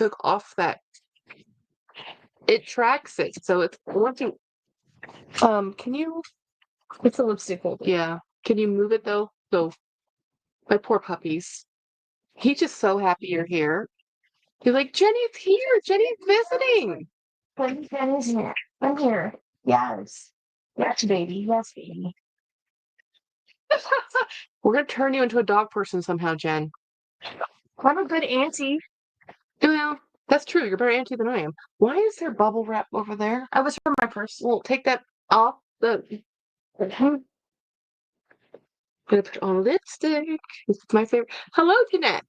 took off that. It tracks it, so it's once you. Can you? It's a lipstick holder. Yeah. Can you move it though? So, my poor puppies. He's just so happy you're here. He's like, Jenny's here. Jenny's visiting. Jenny's here. I'm here. Yes. Yes, baby. Yes, baby. We're gonna turn you into a dog person somehow, Jen. I'm a good auntie. Well, that's true. You're a better auntie than I am. Why is there bubble wrap over there? I was from my purse. Well, take that off the. I'm gonna put on lipstick. This is my favorite. Hello, Jeanette.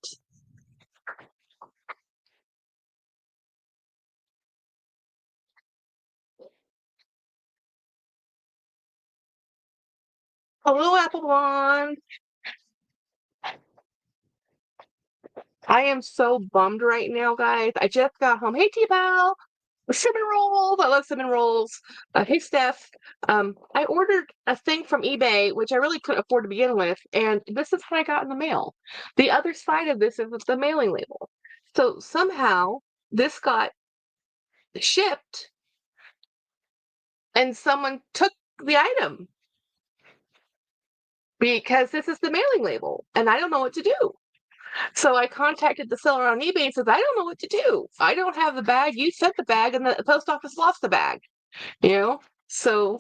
Hello, Apple Blonde. I am so bummed right now, guys. I just got home. Hey, T-Pal. Cinnamon rolls. I love cinnamon rolls. Hey, Steph. I ordered a thing from eBay, which I really couldn't afford to begin with, and this is what I got in the mail. The other side of this is the mailing label. So somehow this got shipped, and someone took the item because this is the mailing label, and I don't know what to do. So I contacted the seller on eBay and says, I don't know what to do. I don't have the bag. You sent the bag, and the post office lost the bag. You know? So,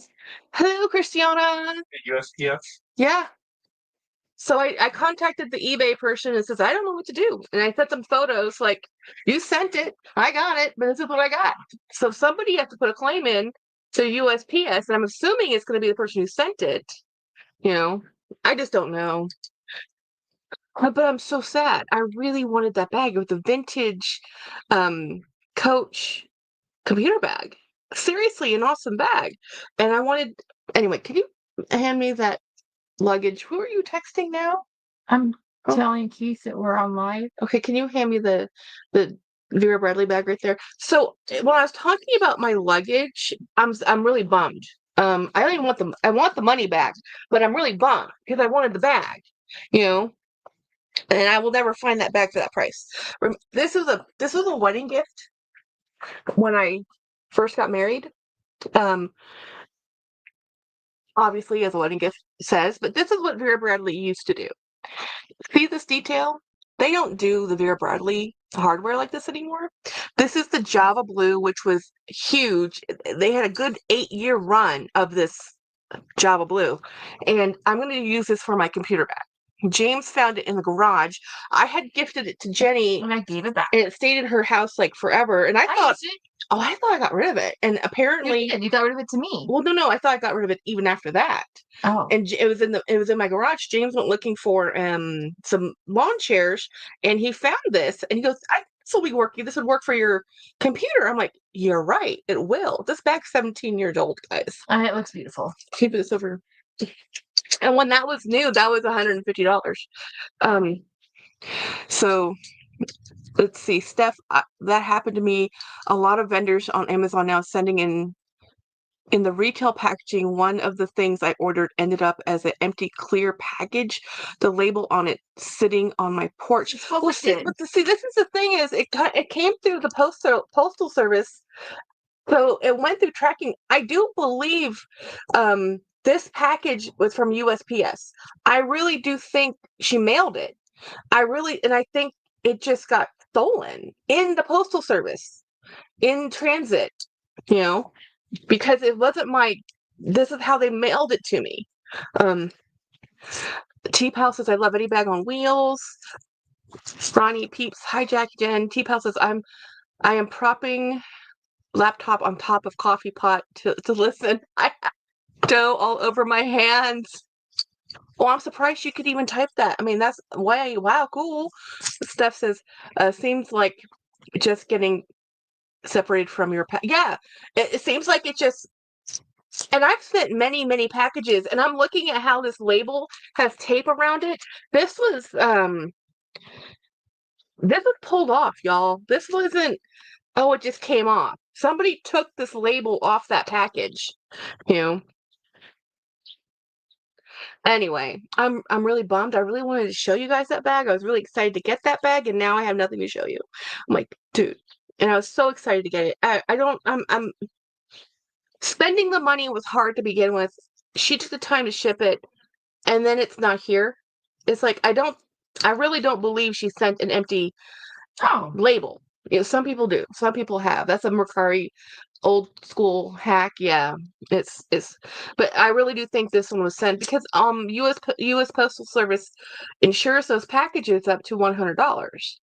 hello, Christiana. USPS? Yeah. So I contacted the eBay person and says, I don't know what to do. And I sent them photos like, you sent it. I got it, but this is what I got. So somebody has to put a claim in to USPS, and I'm assuming it's going to be the person who sent it. You know? I just don't know. But I'm so sad. I really wanted that bag. It was a vintage Coach computer bag. Seriously, an awesome bag. And I wanted. Anyway, can you hand me that luggage? Who are you texting now? I'm Oh. telling Keith that we're on live. Okay, can you hand me the Vera Bradley bag right there? So when I was talking about my luggage, I'm really bummed. I don't even want I want the money back, but I'm really bummed because I wanted the bag. You know. And I will never find that bag for that price. This was a wedding gift when I first got married. Obviously, as a wedding gift says, but this is what Vera Bradley used to do. See this detail? They don't do the Vera Bradley hardware like this anymore. This is the Java Blue, which was huge. They had a good 8-year run of this Java Blue, and I'm going to use this for my computer bag. James found it in the garage. I had gifted it to Jenny, And I gave it back. and it stayed in her house like forever. And I thought, I thought I got rid of it. And apparently, you got rid of it to me. Well, no, I thought I got rid of it even after that. Oh, And it was in my garage. James went looking for some lawn chairs, and he found this, and he goes, "This will be working. This would work for your computer." I'm like, "You're right. It will." This bag's 17 years old, guys. it looks beautiful. Keep this over. And when that was new, that was $150. So let's see, Steph, that happened to me. A lot of vendors on Amazon now sending in the retail packaging. One of the things I ordered ended up as an empty clear package, the label on it sitting on my porch. Well, see, this is the thing is it came through the postal service, so it went through tracking. I do believe this package was from USPS. I really do think she mailed it. And I think it just got stolen in the postal service, in transit, you know, because it wasn't this is how they mailed it to me. T-Pal says, I love any bag on wheels. Ronnie Peeps, hi Jack Jen. T-Pal says, I am propping laptop on top of coffee pot to listen. I have dough all over my hands. Well, I'm surprised you could even type that. I mean, that's wow, cool. Steph says, seems like just getting separated from your yeah, it seems like it just. And I've sent many, many packages, and I'm looking at how this label has tape around it. This was pulled off, y'all. This wasn't. Oh, it just came off. Somebody took this label off that package, you know. Anyway, I'm really bummed. I really wanted to show you guys that bag. I was really excited to get that bag, and now I have nothing to show you. I'm like, dude. And I was so excited to get it. I'm spending the money was hard to begin with. She took the time to ship it, and then it's not here. It's like I really don't believe she sent an empty label. Some people do. Some people have. That's a Mercari old school hack. Yeah, it's. But I really do think this one was sent because U.S. Postal Service insures those packages up to $100.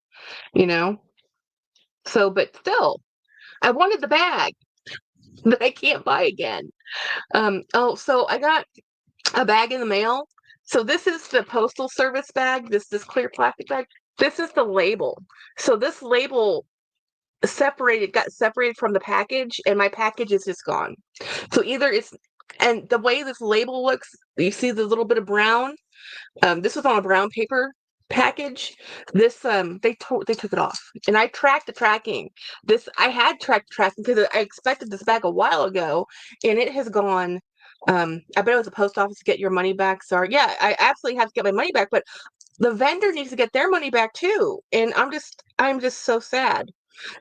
You know. So, but still, I wanted the bag that I can't buy again. So I got a bag in the mail. So this is the postal service bag. This clear plastic bag. This is the label. So this label got separated from the package, and my package is just gone. So either it's and the way this label looks, you see the little bit of brown. This was on a brown paper package. This they took it off, and I tracked the tracking. I had tracked tracking because I expected this back a while ago, and it has gone. I bet it was a post office to get your money back. Sorry, yeah, I absolutely have to get my money back, but the vendor needs to get their money back too. And I'm just so sad.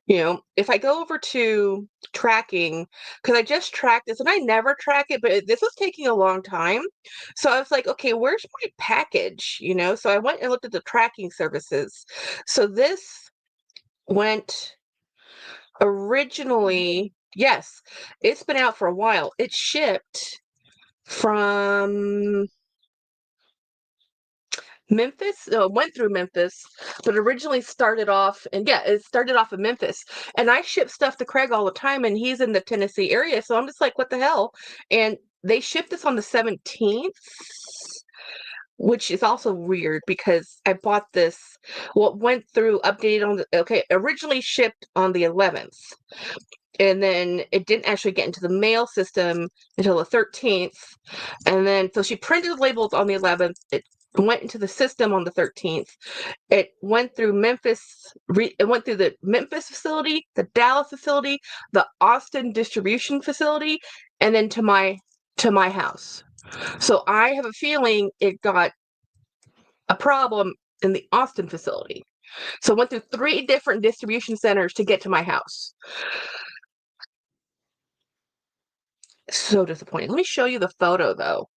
If I go over to tracking, because I just tracked this and I never track it, but this was taking a long time. So I was like, okay, where's my package? So I went and looked at the tracking services. So this went originally, yes, it's been out for a while. It shipped from Memphis. No, it went through Memphis, but originally started off, and yeah, it started off in Memphis. And I ship stuff to Craig all the time, and he's in the Tennessee area, so I'm just like, what the hell? And they shipped this on the 17th, which is also weird because I bought this. Well, it went through updated on originally shipped on the 11th. And then it didn't actually get into the mail system until the 13th. And then, so she printed labels on the 11th. It went into the system on the 13th. It went through Memphis. It went through the Memphis facility, the Dallas facility, the Austin distribution facility, and then to my house. So I have a feeling it got a problem in the Austin facility. So it went through 3 different distribution centers to get to my house. So disappointing. Let me show you the photo though.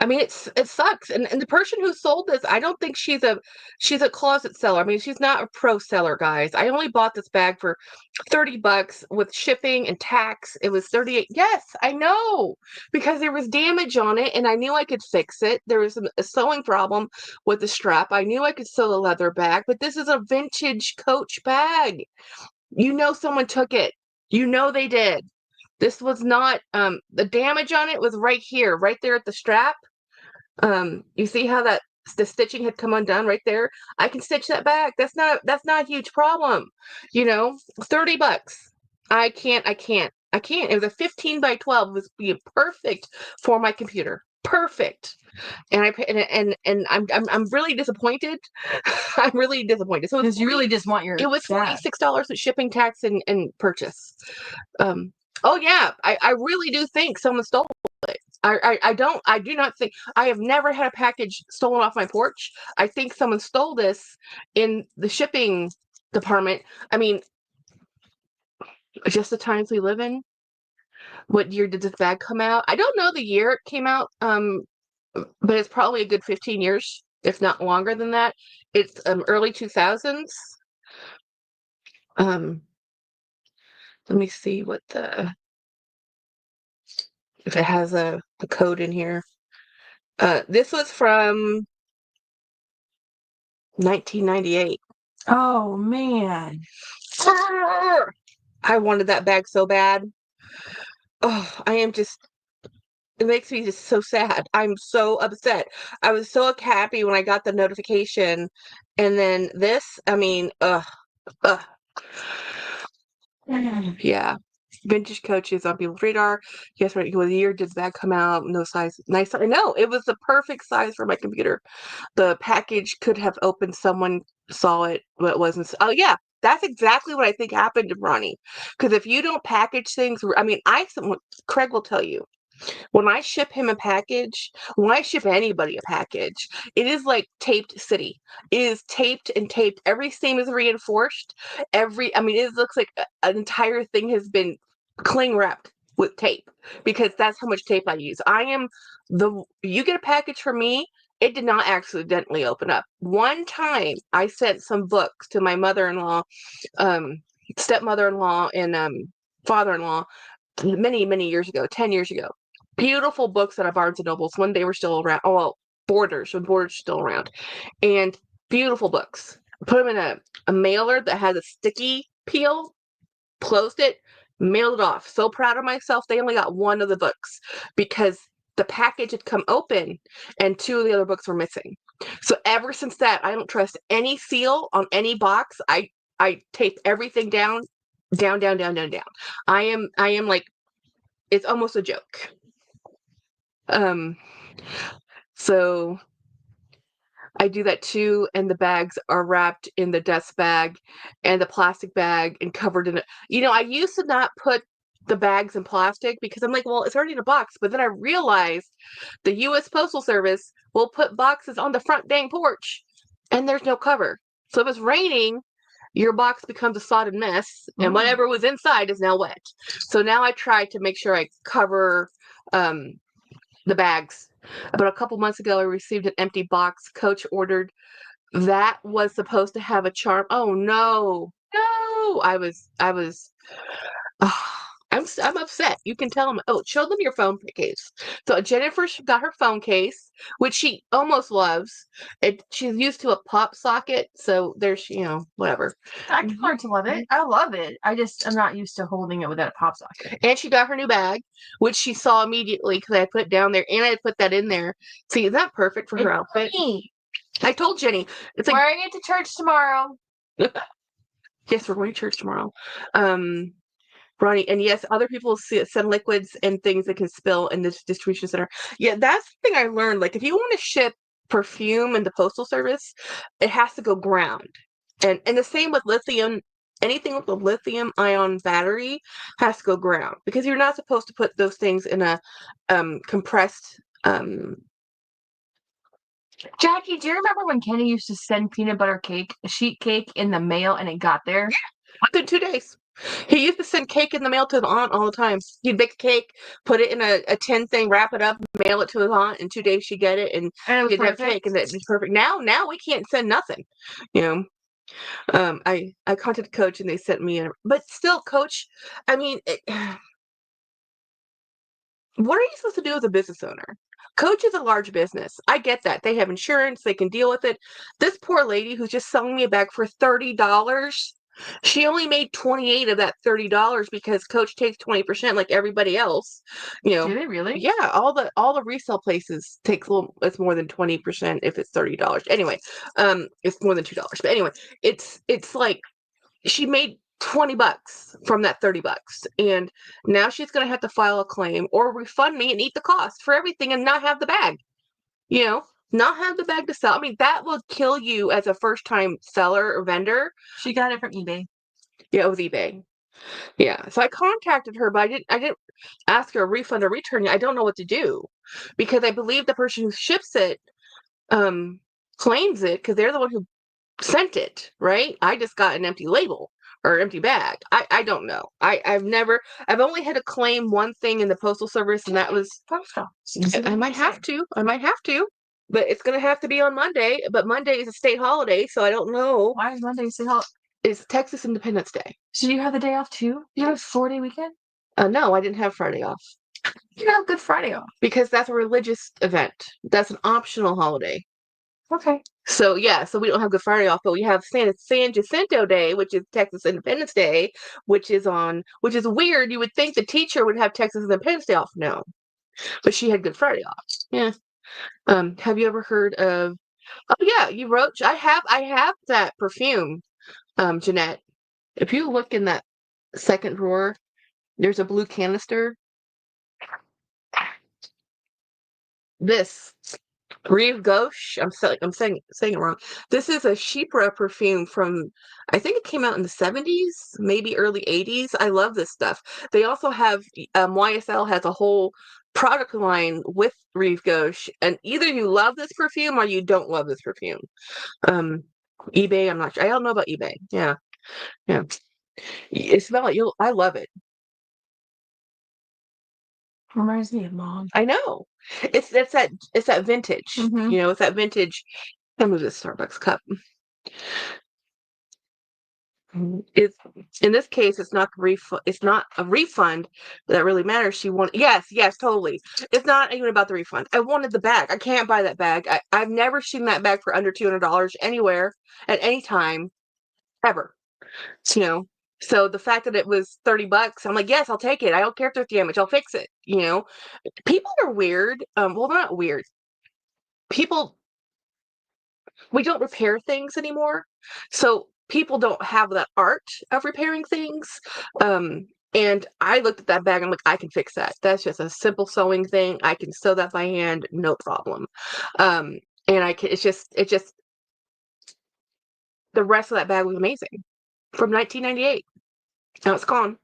I mean, it sucks. And the person who sold this, I don't think she's a closet seller. I mean, she's not a pro seller, guys. I only bought this bag for $30 with shipping and tax. It was 38. Yes, I know, because there was damage on it and I knew I could fix it. There was a sewing problem with the strap. I knew I could sew the leather bag, but this is a vintage Coach bag. Someone took it. They did. This was not, the damage on it was right here, right there at the strap. You see how the stitching had come undone right there? I can stitch that back. That's not a huge problem. $30. I can't. It was a 15 by 12. It was being perfect for my computer. Perfect. And I'm really disappointed. I'm really disappointed. So Because you really just want your. it was $46 with shipping, tax, and purchase. Oh yeah, I really do think someone stole it. I do not think. I have never had a package stolen off my porch. I think someone stole this in the shipping department. I mean, just the times we live in. What year did this bag come out? I don't know the year it came out, but it's probably a good 15 years, if not longer than that. It's early 2000s. Let me see if it has a code in here. This was from 1998. Oh man. I wanted that bag so bad. Oh, it makes me just so sad. I'm so upset. I was so happy when I got the notification. And then this, I mean, ugh. Yeah. Vintage Coaches on people's radar. Guess what year did that come out? No size. Nice. No, it was the perfect size for my computer. The package could have opened. Someone saw it, but it wasn't. Oh yeah, that's exactly what I think happened to Ronnie. Because if you don't package things, I mean, Craig will tell you. When I ship him a package, when I ship anybody a package, it is like taped city. It is taped and taped. Every seam is reinforced. I mean, it looks like an entire thing has been cling wrapped with tape because that's how much tape I use. You get a package from me, it did not accidentally open up. One time I sent some books to my mother-in-law, um, stepmother-in-law, and father-in-law many, many years ago, 10 years ago. Beautiful books out of Barnes and Nobles when they were still around. Oh, well, Borders, when Borders were still around. And beautiful books. Put them in a mailer that has a sticky peel, closed it, mailed it off. So proud of myself. They only got one of the books because the package had come open and two of the other books were missing. So ever since that, I don't trust any seal on any box. I tape everything down, down, down, down, down, down. I am like, it's almost a joke. So I do that too, and the bags are wrapped in the dust bag and the plastic bag and covered in it. I used to not put the bags in plastic because I'm like, well, it's already in a box. But then I realized the U.S. Postal Service will put boxes on the front dang porch, and there's no cover. So if it's raining, your box becomes a sodden mess, and whatever was inside is now wet. So now I try to make sure I cover the bags. About a couple months ago, I received an empty box Coach ordered. That was supposed to have a charm. Oh no, no! I was. I'm upset. You can tell them. Oh, show them your phone case. So Jennifer got her phone case, which she almost loves. She's used to a pop socket, so there's whatever. I can learn to love it. I love it. I'm not used to holding it without a pop socket. And she got her new bag, which she saw immediately because I put it down there and I put that in there. See, is that perfect for her outfit? I told Jenny, it's like wearing it to church tomorrow. Yes, we're going to church tomorrow. Ronnie, and yes, other people send liquids and things that can spill in this distribution center. Yeah, that's the thing I learned. Like, if you want to ship perfume in the postal service, it has to go ground. And the same with lithium. Anything with a lithium ion battery has to go ground because you're not supposed to put those things in a compressed. Jackie, do you remember when Kenny used to send peanut butter cake, sheet cake in the mail, and it got there? Yeah, within 2 days. He used to send cake in the mail to his aunt all the time. He'd bake a cake, put it in a tin thing, wrap it up, mail it to his aunt. In 2 days, she'd get it, and he'd have cake, and it was perfect. Now we can't send nothing. I contacted Coach, and they sent me but still, Coach. I mean, what are you supposed to do as a business owner? Coach is a large business. I get that. They have insurance. They can deal with it. This poor lady who's just selling me a bag for $30, she only made 28 of that $30 because Coach takes 20% like everybody else. Do they really? Yeah, all the resale places takes it's more than 20% if it's $30. Anyway, it's more than $2. But anyway, it's like she made $20 from that $30, and now she's going to have to file a claim or refund me and eat the cost for everything and not have the bag. Not have the bag to sell. I mean, that will kill you as a first-time seller or vendor. She got it from eBay. Yeah, it was eBay. Yeah, so I contacted her, but I didn't ask her a refund or return. I don't know what to do because I believe the person who ships it claims it because they're the one who sent it, right? I just got an empty label or empty bag. I don't know. I've only had to claim one thing in the postal service, and that was I might have to. But it's gonna have to be on Monday. But Monday is a state holiday, so I don't know. Why is Monday state holiday? It's Texas Independence Day. So you have the day off too? You have a 4-day weekend? No, I didn't have Friday off. You have Good Friday off. Because that's a religious event. That's an optional holiday. Okay. So yeah, so we don't have Good Friday off, but we have San Jacinto Day, which is Texas Independence Day, which is weird. You would think the teacher would have Texas Independence Day off. No. But she had Good Friday off. Yeah. Have you ever heard of Oh yeah, you wrote I have that perfume, Jeanette. If you look in that second drawer, there's a blue canister. This Rive Gauche, I'm saying it wrong. This is a Chypre perfume from, I think it came out in the 70s, maybe early 80s. I love this stuff. They also have YSL has a whole product line with Rive Gauche, and either you love this perfume or you don't love this perfume. eBay, I'm not sure. I don't know about eBay. Yeah. It smell it. I love it. Reminds me of mom. I know. It's that vintage. Mhm. It's that vintage. I'll move this Starbucks cup. It's in this case, it's not it's not a refund that really matters. She wanted, yes, totally. It's not even about the refund. I wanted the bag. I can't buy that bag. I've never seen that bag for under $200 anywhere at any time ever. So the fact that it was $30, I'm like, yes, I'll take it. I don't care if there's damage. I'll fix it. People are weird. Well, they're not weird. We don't repair things anymore. So people don't have that art of repairing things. And I looked at that bag, I'm like, I can fix that. That's just a simple sewing thing. I can sew that by hand, no problem. And it's just the rest of that bag was amazing from 1998. Now it's gone.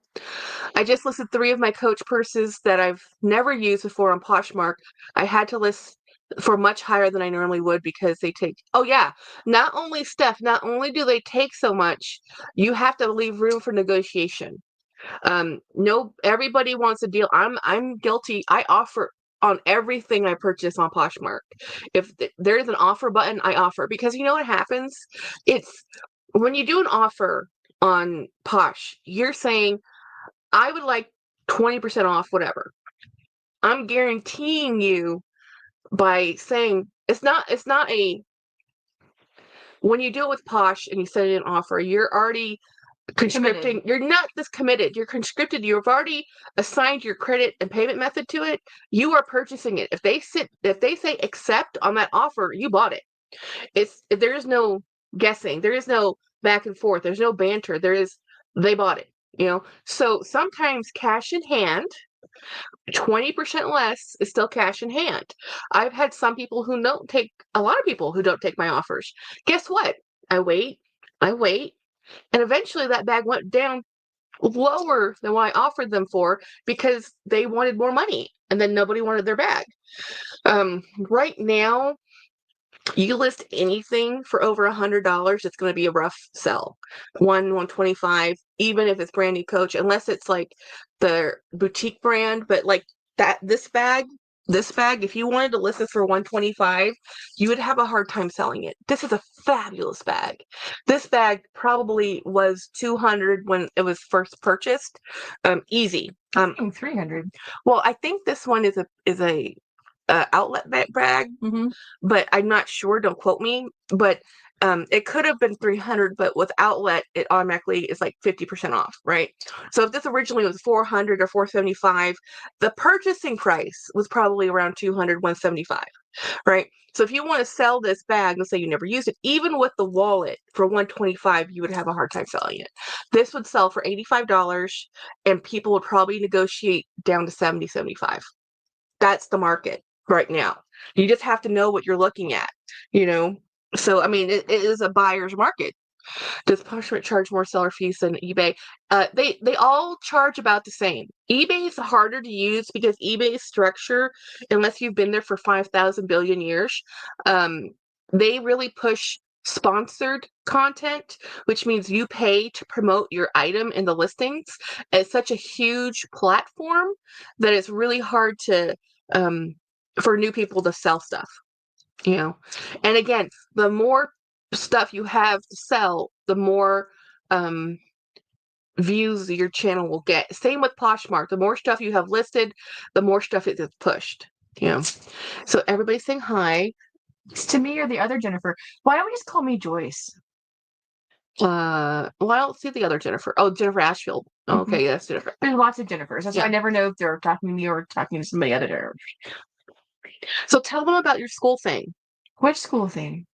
I just listed 3 of my Coach purses that I've never used before on Poshmark. I had to list for much higher than I normally would because they take, oh yeah, not only do they take so much, you have to leave room for negotiation. No, everybody wants a deal. I'm guilty. I offer on everything I purchase on Poshmark. If there's an offer button, I offer, because you know what happens? It's when you do an offer on Posh, you're saying, I would like 20% off whatever. I'm guaranteeing you by saying it's not when you do it with Posh and you send in an offer, you're already conscripting. You're not this committed. You're conscripted. You've already assigned your credit and payment method to it. You are purchasing it. If they say accept on that offer, you bought it. There is no guessing. There is no back and forth. There's no banter. They bought it. So sometimes cash in hand, 20% less is still cash in hand. I've had a lot of people who don't take my offers. Guess what? I wait, and eventually that bag went down lower than what I offered them for because they wanted more money, and then nobody wanted their bag. Right now, you list anything for over $100, it's going to be a rough sell. 125, even if it's brand new Coach, unless it's like the boutique brand. But like this bag, if you wanted to list this for 125, you would have a hard time selling it. This is a fabulous bag. This bag probably was 200 when it was first purchased. Easy. 300. Well, I think this one is a outlet bag, but I'm not sure. Don't quote me. But it could have been 300, but with outlet, it automatically is like 50% off, right? So if this originally was 400 or 475, the purchasing price was probably around 200, 175, right? So if you want to sell this bag, let's say you never used it, even with the wallet for 125, you would have a hard time selling it. This would sell for $85, and people would probably negotiate down to 70, 75. That's the market right now. You just have to know what you're looking at, So, I mean, it is a buyer's market. Does Poshmark charge more seller fees than eBay? They all charge about the same. eBay is harder to use because eBay's structure, unless you've been there for 5,000 billion years, they really push sponsored content, which means you pay to promote your item in the listings. It's such a huge platform that it's really hard to for new people to sell stuff. And again, the more stuff you have to sell, the more views your channel will get. Same with Poshmark. The more stuff you have listed, the more stuff it gets pushed. So everybody's saying hi. It's to me or the other Jennifer. Why don't we just call me Joyce? Well, I don't see the other Jennifer. Oh, Jennifer Ashfield. Oh, okay, that's Jennifer. There's lots of Jennifers. That's why I never know if they're talking to me or talking to somebody other. So tell them about your school thing. Which school thing?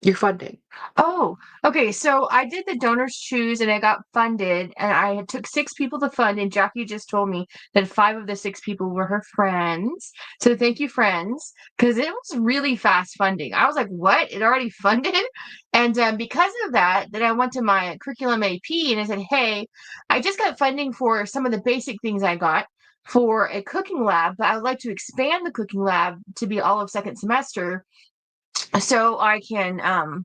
Your funding. Oh, okay. So I did the donors choose and I got funded, and I took 6 people to fund, and Jackie just told me that 5 of the 6 people were her friends. So thank you, friends, because it was really fast funding. I was like, what? It already funded? And because of that, then I went to my curriculum AP and I said, hey, I just got funding for some of the basic things I got for a cooking lab, but I would like to expand the cooking lab to be all of second semester so I can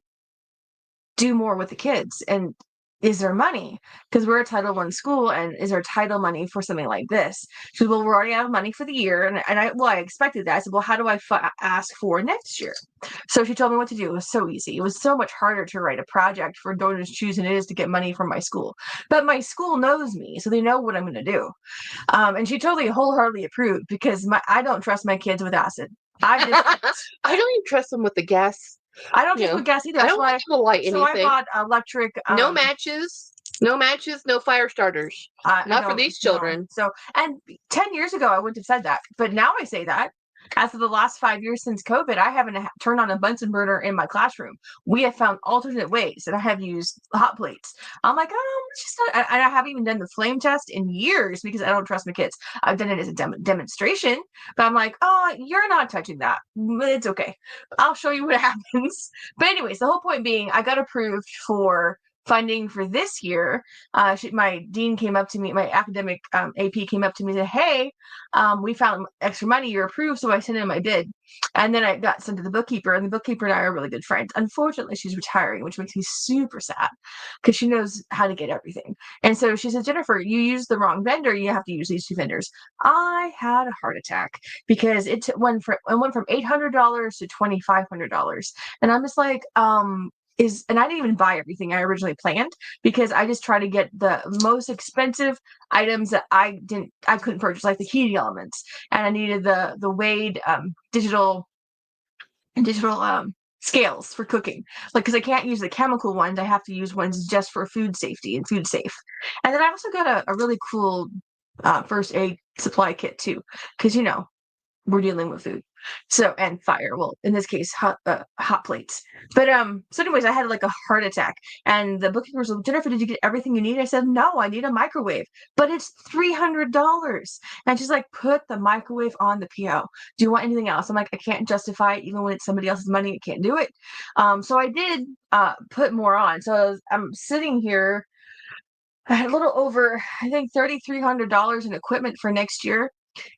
do more with the kids. And is there money? Because we're a Title I school, and is there title money for something like this? She said, well, we're already out of money for the year. And I expected that. I said, well, how do I ask for next year? So she told me what to do. It was so easy. It was so much harder to write a project for Donors Choose than it is to get money from my school. But my school knows me, so they know what I'm going to do. And she totally wholeheartedly approved, because I don't trust my kids with acid. I don't even trust them with the gas. I don't trust them with gas either. I don't want to light anything. So I bought electric. No matches, no fire starters. Not for these children. No. So, and 10 years ago, I wouldn't have said that. But now I say that. As of the last 5 years since COVID, I haven't turned on a Bunsen burner in my classroom. We have found alternate ways, and I have used hot plates. I'm like, oh, it's just not, and I haven't even done the flame test in years because I don't trust my kids. I've done it as a demonstration, but I'm like, oh, you're not touching that. It's okay. I'll show you what happens. But anyways, the whole point being, I got approved for funding for this year. My dean came up to me, my academic AP came up to me and said, hey, we found extra money, you're approved. So I sent in my bid, and then I got sent to the bookkeeper, and the bookkeeper and I are really good friends. Unfortunately, she's retiring, which makes me super sad because she knows how to get everything. And so she said, Jennifer, you used the wrong vendor, you have to use these two vendors. I had a heart attack because it went from $800 to $2,500, and I'm just like, and I didn't even buy everything I originally planned, because I just try to get the most expensive items that I couldn't purchase, like the heating elements, and I needed the weighed digital scales for cooking, like, because I can't use the chemical ones, I have to use ones just for food safety and food safe. And then I also got a really cool first aid supply kit too, because we're dealing with food. So, and fire. Well, in this case, hot plates. But so anyways, I had like a heart attack, and the bookkeeper was like, Jennifer, did you get everything you need? I said, no, I need a microwave, but it's $300. And she's like, put the microwave on the PO. Do you want anything else? I'm like, I can't justify it, even when it's somebody else's money. I can't do it. So I did put more on. So I'm sitting here a little over, I think, $3,300 in equipment for next year,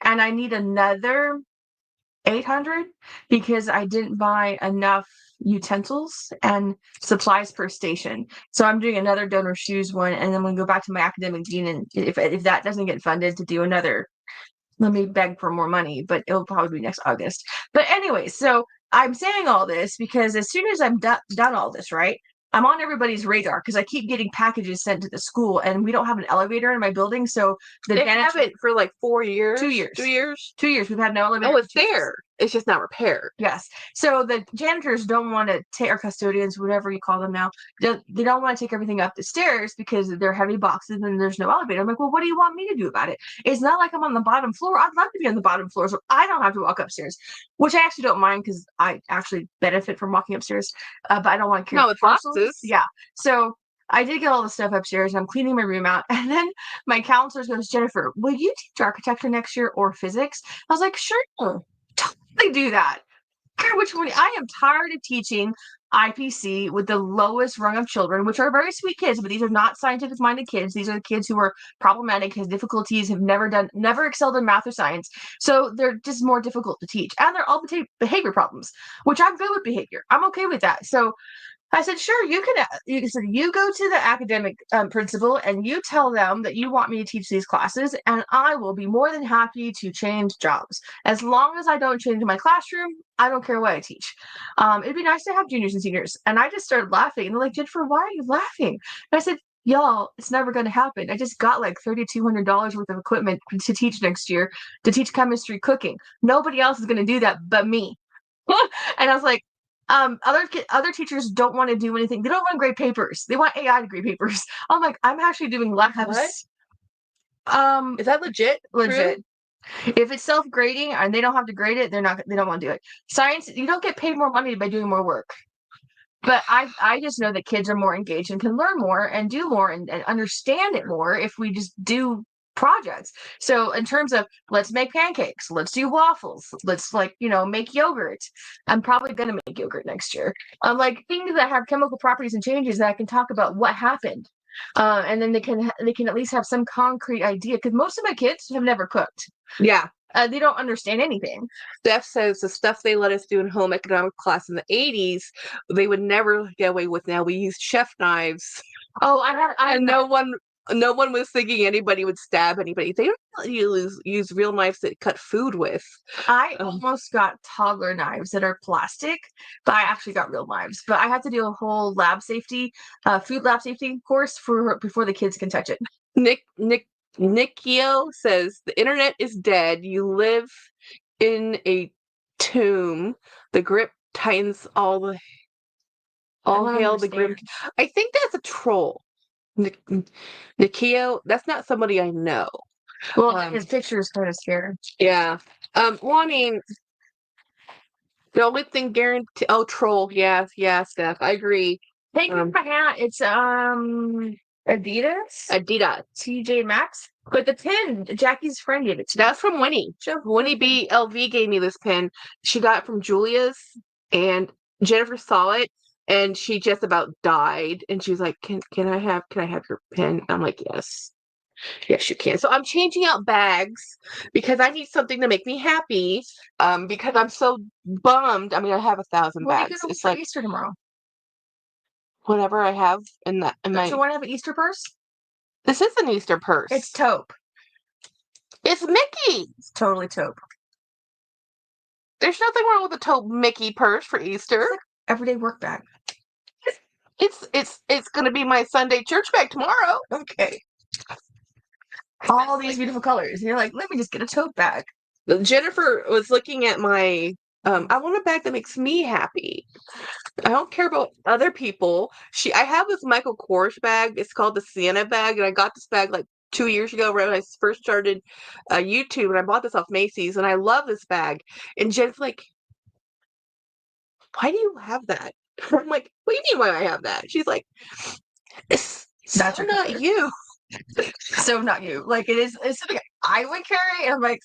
and I need another 800 because I didn't buy enough utensils and supplies per station. So I'm doing another Donors Choose one, and then we'll go back to my academic dean, and if that doesn't get funded, to do another. Let me beg for more money, but it'll probably be next August. But anyway, so I'm saying all this because as soon as I'm done all this, right, I'm on everybody's radar because I keep getting packages sent to the school, and we don't have an elevator in my building. So they have it for like 4 years. 2 years. 2 years. 2 years. We've had no elevator. Oh, it's there. It's just not repaired. Yes. So the janitors don't want to take, our custodians, whatever you call them now, they don't want to take everything up the stairs because they're heavy boxes and there's no elevator. I'm like, well, what do you want me to do about it? It's not like I'm on the bottom floor. I'd love to be on the bottom floor so I don't have to walk upstairs, which I actually don't mind because I actually benefit from walking upstairs, but I don't want to carry with boxes. Yeah. So I did get all the stuff upstairs, and I'm cleaning my room out. And then my counselor goes, Jennifer, will you teach architecture next year or physics? I was like, sure, totally do that. Which one? I am tired of teaching IPC with the lowest rung of children, which are very sweet kids, but these are not scientific minded kids. These are the kids who are problematic, has difficulties, have never excelled in math or science. So they're just more difficult to teach. And they're all behavior problems, which I'm good with behavior. I'm okay with that. So I said, sure, you go to the academic principal and you tell them that you want me to teach these classes, and I will be more than happy to change jobs. As long as I don't change my classroom, I don't care what I teach. It'd be nice to have juniors and seniors. And I just started laughing. And they're like, Jennifer, why are you laughing? And I said, y'all, it's never going to happen. I just got like $3,200 worth of equipment to teach next year, to teach chemistry, cooking. Nobody else is going to do that but me. And I was like, other teachers don't want to do anything. They don't want to grade papers. They want AI to grade papers. I'm like, I'm actually doing labs. Is that legit? Legit. True? If it's self-grading and they don't have to grade it, they don't want to do it. Science, you don't get paid more money by doing more work. But I just know that kids are more engaged and can learn more and do more and understand it more if we just do projects. So in terms of, let's make pancakes, let's do waffles, let's make yogurt. I'm probably gonna make yogurt next year. Like things that have chemical properties and changes that I can talk about what happened. And then they can at least have some concrete idea, because most of my kids have never cooked. Yeah. They don't understand anything. Steph says the stuff they let us do in home economics class in the 80s, they would never get away with now. We used chef knives. Oh, And no one was thinking anybody would stab anybody. They don't really use real knives that cut food with. I almost got toddler knives that are plastic, but I actually got real knives. But I had to do a whole food lab safety course before the kids can touch it. Nikio says the internet is dead. You live in a tomb. The grip tightens all hail the grim. I think that's a troll. Nikio, that's not somebody I know. Well, his picture is kind of scary. Yeah. Well, I mean, the only thing guaranteed. Oh, troll. Yeah, Steph. I agree. Thank you for my hat. It's Adidas. TJ Maxx. But the pin, Jackie's friend gave it to me. That's from Winnie. Winnie BLV gave me this pin. She got it from Julia's, and Jennifer saw it, and she just about died. And she was like, "Can I have your pin?" I'm like, "Yes, yes, you can." So I'm changing out bags because I need something to make me happy. Because I'm so bummed. I mean, I have 1,000 bags. It's like Easter tomorrow. Whatever I have in my. Don't you want to have an Easter purse? This is an Easter purse. It's taupe. It's Mickey. It's totally taupe. There's nothing wrong with a taupe Mickey purse for Easter. It's like everyday work bag. It's gonna be my Sunday church bag tomorrow. Okay. All these beautiful colors. And you're like, let me just get a tote bag. Jennifer was looking at my I want a bag that makes me happy. I don't care about other people. I have this Michael Kors bag. It's called the Sienna bag, and I got this bag like 2 years ago, right when I first started YouTube, and I bought this off Macy's, and I love this bag. And Jen's like, "Why do you have that?" I'm like, "What do you mean why I have that?" She's like, "It's so not you." So not you. Like it's something I would carry, and I'm like,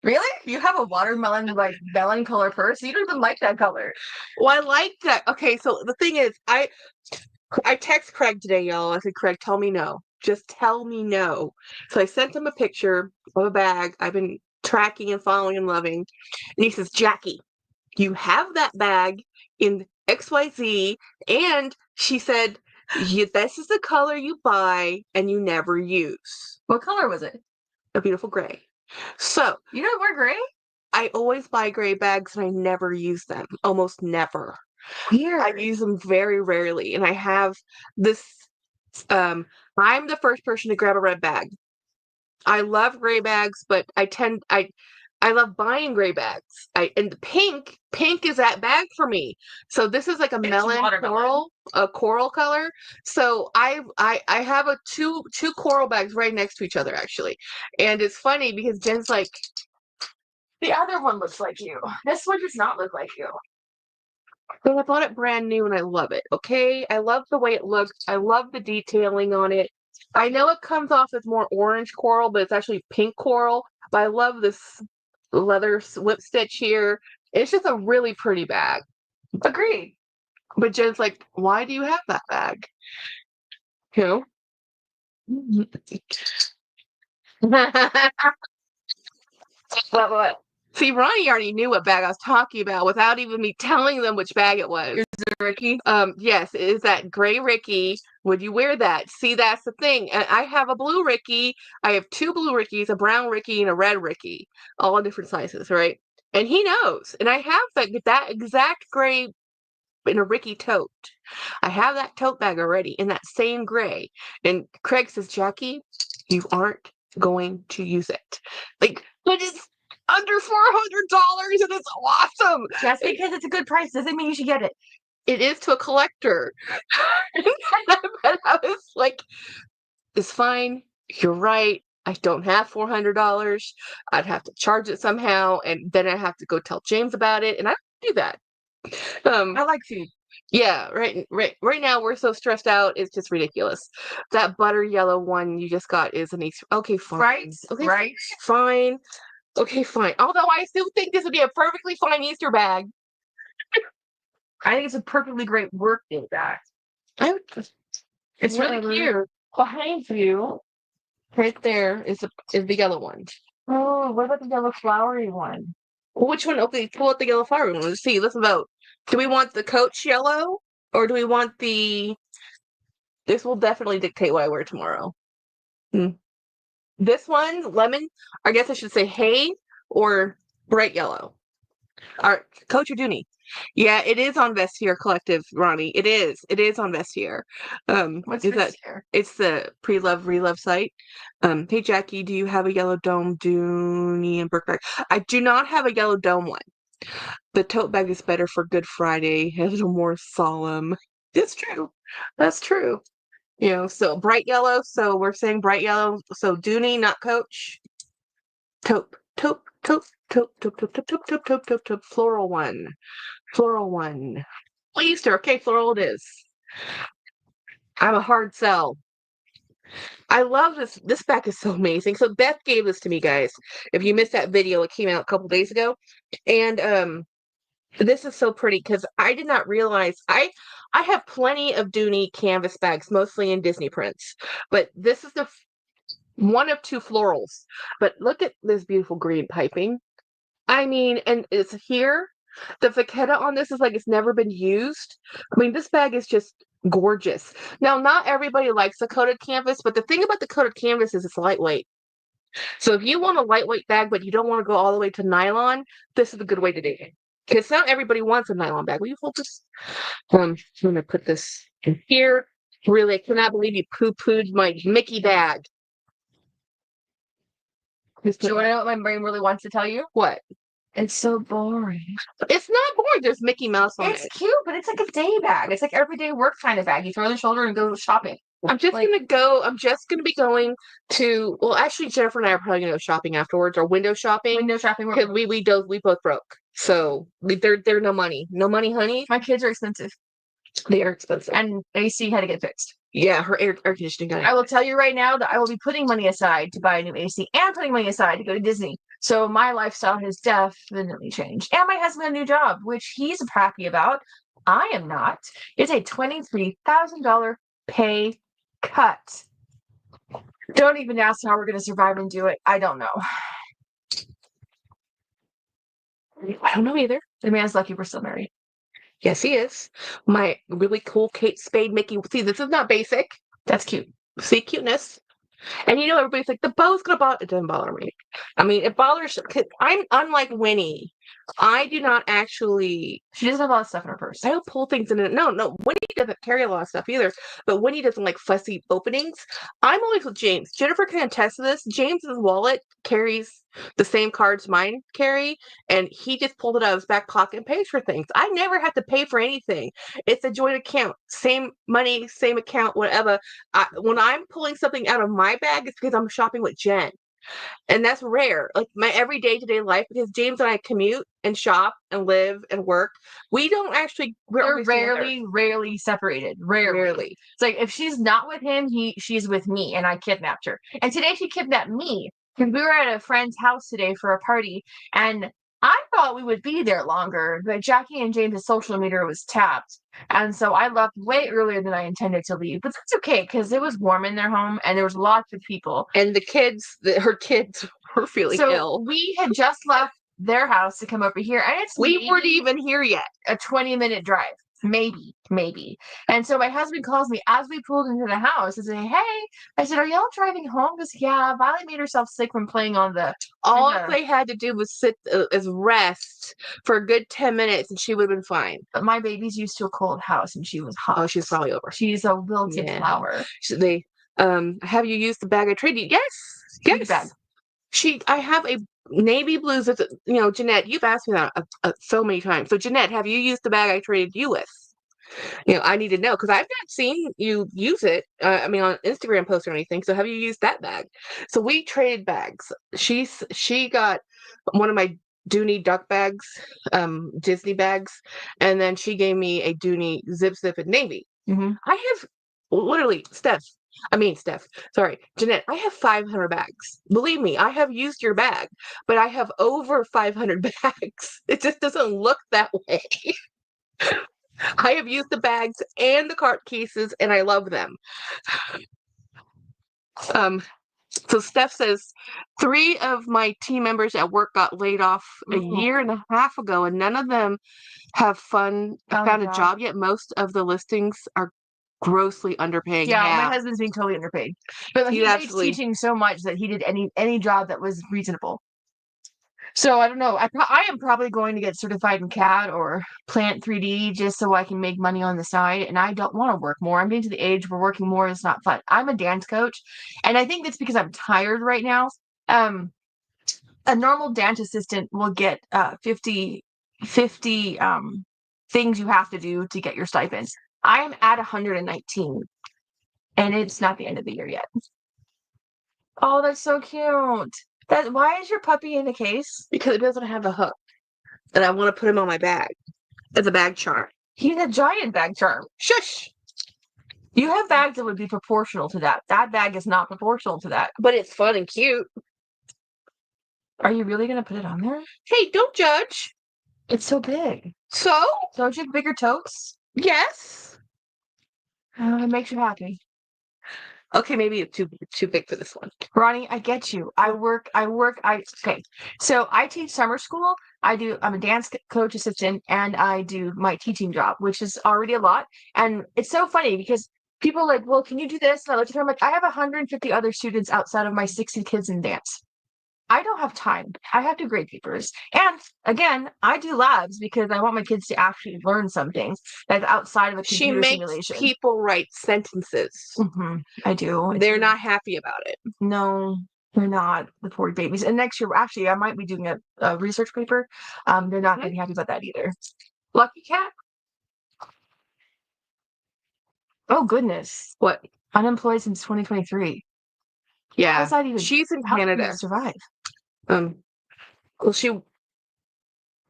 really? You have a watermelon like melon color purse? You don't even like that color. Well, I like that. Okay, so the thing is, I text Craig today, y'all. I said, "Craig, tell me no. Just tell me no." So I sent him a picture of a bag I've been tracking and following and loving. And he says, "Jackie, you have that bag in XYZ." And she said, "This is the color you buy and you never use." What color was it? A beautiful gray. So, you don't wear gray? I always buy gray bags and I never use them. Almost never. Weird. I use them very rarely. And I have this, I'm the first person to grab a red bag. I love gray bags, but I love buying gray bags. And the pink is that bag for me. So this is like a melon coral color. So I have two coral bags right next to each other actually. And it's funny because Jen's like, the other one looks like you. This one does not look like you. But I bought it brand new and I love it. Okay, I love the way it looks. I love the detailing on it. I know it comes off as more orange coral, but it's actually pink coral. But I love this leather whip stitch here. It's just a really pretty bag. Agreed. But Jen's like, "Why do you have that bag?" You know? What? See, Ronnie already knew what bag I was talking about without even me telling them which bag it was. Is it Ricky? Yes, it is that gray Ricky. Would you wear that? See, that's the thing. And I have a blue Ricky. I have 2 blue Rickies, a brown Ricky and a red Ricky, all different sizes, right? And he knows. And I have that exact gray in a Ricky tote. I have that tote bag already in that same gray. And Craig says, "Jackie, you aren't going to use it." Like, but it's under $400 and it's awesome. Just because it's a good price doesn't mean you should get it. It is to a collector. But I was like, "It's fine. You're right. I don't have $400. I'd have to charge it somehow, and then I have to go tell James about it, and I don't do that." I like food. Yeah, right now we're so stressed out. It's just ridiculous. That butter yellow one you just got is an Easter. Okay, fine. Right? Okay, right. Fine. Okay, fine. Although I still think this would be a perfectly fine Easter bag. I think it's a perfectly great work day bag. It's really cute. behind you, right there, is the yellow one. Oh, what about the yellow flowery one? Which one? Okay, pull out the yellow flowery one. Let's see. Let's vote. Do we want the Coach yellow, or do we want the? This will definitely dictate what I wear tomorrow. This one, lemon. I guess I should say hay or bright yellow. All right, Coach or Dooney? Yeah, it is on Vestiaire Collective, Ronnie. It is. It is on Vestiaire. What's Is that? Vestiaire? It's the pre-love, relove site. Hey Jackie, do you have a yellow dome, Dooney and Burke bag? I do not have a yellow dome one. The tote bag is better for Good Friday, a little more solemn. It's true. That's true. You know, so bright yellow. So we're saying bright yellow. So Dooney, not Coach. Taupe, taupe, taupe, taupe, taupe, taupe, taupe, taupe, taupe, taupe, taupe, taupe, floral one. Floral one. Easter. Okay, floral it is. I'm a hard sell. I love this. This bag is so amazing. So Beth gave this to me, guys. If you missed that video, it came out a couple days ago. And this is so pretty because I did not realize I have plenty of Dooney canvas bags, mostly in Disney prints. But this is the one of two florals. But look at this beautiful green piping. I mean, and it's here. The vachetta on this is like it's never been used. I mean, this bag is just gorgeous. Now, not everybody likes the coated canvas, but the thing about the coated canvas is it's lightweight. So if you want a lightweight bag, but you don't want to go all the way to nylon, this is a good way to do it. Because not everybody wants a nylon bag. Will you hold this? I'm going to put this in here. Really, I cannot believe you poo-pooed my Mickey bag. Do you want to know what my brain really wants to tell you? What? It's so boring. It's not boring. There's Mickey Mouse on it. It's cute, but it's like a day bag. It's like everyday work kind of bag. You throw it on the shoulder and go shopping. I'm just gonna be going to. Well, actually, Jennifer and I are probably gonna go shopping afterwards, or window shopping. Window shopping. Because we both broke, so they're no money, honey. My kids are expensive. They are expensive, and AC had to get fixed. Yeah, her air conditioning got. I will tell you right now that I will be putting money aside to buy a new AC and putting money aside to go to Disney. So my lifestyle has definitely changed. And my husband had a new job, which he's happy about. I am not. It's a $23,000 pay cut. Don't even ask how we're going to survive and do it. I don't know. I don't know either. The man's lucky we're still married. Yes, he is. My really cool Kate Spade Mickey. See, this is not basic. That's cute. See, cuteness. And you know, everybody's like, the bow's gonna bother. It doesn't bother me. I mean, it bothers. Cause I'm unlike Winnie. I do not actually. She doesn't have a lot of stuff in her purse. I don't pull things in it. No, Winnie doesn't carry a lot of stuff either. But Winnie doesn't like fussy openings. I'm always with James. Jennifer can attest to this. James's wallet carries the same cards mine carry, and he just pulled it out of his back pocket and pays for things. I never have to pay for anything. It's a joint account, same money, same account, whatever. When I'm pulling something out of my bag, it's because I'm shopping with Jen. And that's rare, like my everyday to-day life, because James and I commute and shop and live and work. We don't actually. We're rarely separated. Rarely. It's like if she's not with him, she's with me, and I kidnapped her. And today she kidnapped me because we were at a friend's house today for a party, and I thought we would be there longer, but Jackie and James' social meter was tapped. And so I left way earlier than I intended to leave. But that's okay because it was warm in their home and there was lots of people. And the kids, her kids were feeling ill. We had just left their house to come over here. And we weren't even here yet. A 20-minute drive. Maybe. And so my husband calls me as we pulled into the house and say, hey, I said, are y'all driving home? Because yeah, Violet made herself sick from playing on the. All they had to do was rest for a good 10 minutes and she would have been fine. But my baby's used to a cold house and she was hot. Oh, she's probably over. She's a wilted flower. Have you used the bag I traded? Yes. Bag. I have a navy blues. Jeanette, you've asked me that so many times. So Jeanette, have you used the bag I traded you with? I need to know because I've not seen you use it. On Instagram posts or anything. So have you used that bag? So we traded bags. She got one of my Dooney duck bags, Disney bags, and then she gave me a Dooney zip and navy. Mm-hmm. I have literally Steph, Jeanette, I have 500 bags. Believe me, I have used your bag, but I have over 500 bags. It just doesn't look that way. I have used the bags and the cart cases, and I love them. So Steph says 3 of my team members at work got laid off a year and a half ago, and none of them have found a job yet. Most of the listings are grossly underpaying. Yeah, my husband's being totally underpaid, but he hates teaching so much that he did any job that was reasonable. So I don't know. I am probably going to get certified in CAD or Plant 3D just so I can make money on the side. And I don't want to work more. I'm getting to the age where working more is not fun. I'm a dance coach, and I think that's because I'm tired right now. A normal dance assistant will get 50 things you have to do to get your stipends. I am at 119, and it's not the end of the year yet. Oh, that's so cute. Why is your puppy in a case? Because it doesn't have a hook. And I want to put him on my bag as a bag charm. He's a giant bag charm. Shush! You have bags that would be proportional to that. That bag is not proportional to that. But it's fun and cute. Are you really going to put it on there? Hey, don't judge. It's so big. So? Don't you have bigger totes? Yes. It makes you happy. Okay, maybe it's too big for this one. Ronnie, I get you. Okay. So I teach summer school. I'm a dance coach assistant, and I do my teaching job, which is already a lot. And it's so funny because people are like, well, can you do this? And I look at her, I'm like, I have 150 other students outside of my 60 kids in dance. I don't have time. I have to grade papers. And again, I do labs because I want my kids to actually learn something that's outside of a computer simulation. She makes people write sentences. I do. They're not happy about it. No, they're not, the poor babies. And next year, actually, I might be doing a research paper. They're not going to be happy about that either. Lucky cat. Oh, goodness. What? Unemployed since 2023. Yeah. How's that even? She's in How Canada. did you survive? Well,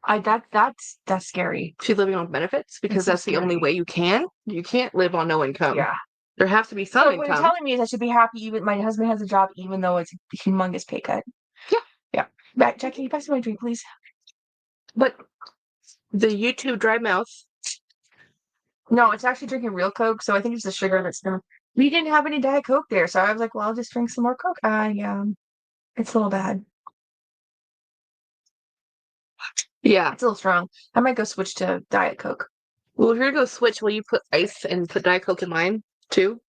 that's scary. She's living on benefits because that's the only way you can. You can't live on no income. Yeah. There has to be some income. What you're telling me is I should be happy even my husband has a job even though it's a humongous pay cut. Yeah. Jack, can you pass me my drink, please? But the YouTube dry mouth. No, it's actually drinking real Coke, so I think it's the sugar that's gonna. We didn't have any Diet Coke there, so I was like, well, I'll just drink some more Coke. Yeah, it's a little bad. Yeah. It's a little strong. I might go switch to Diet Coke. Well, if you're gonna go switch, will you put ice and put Diet Coke in mine too?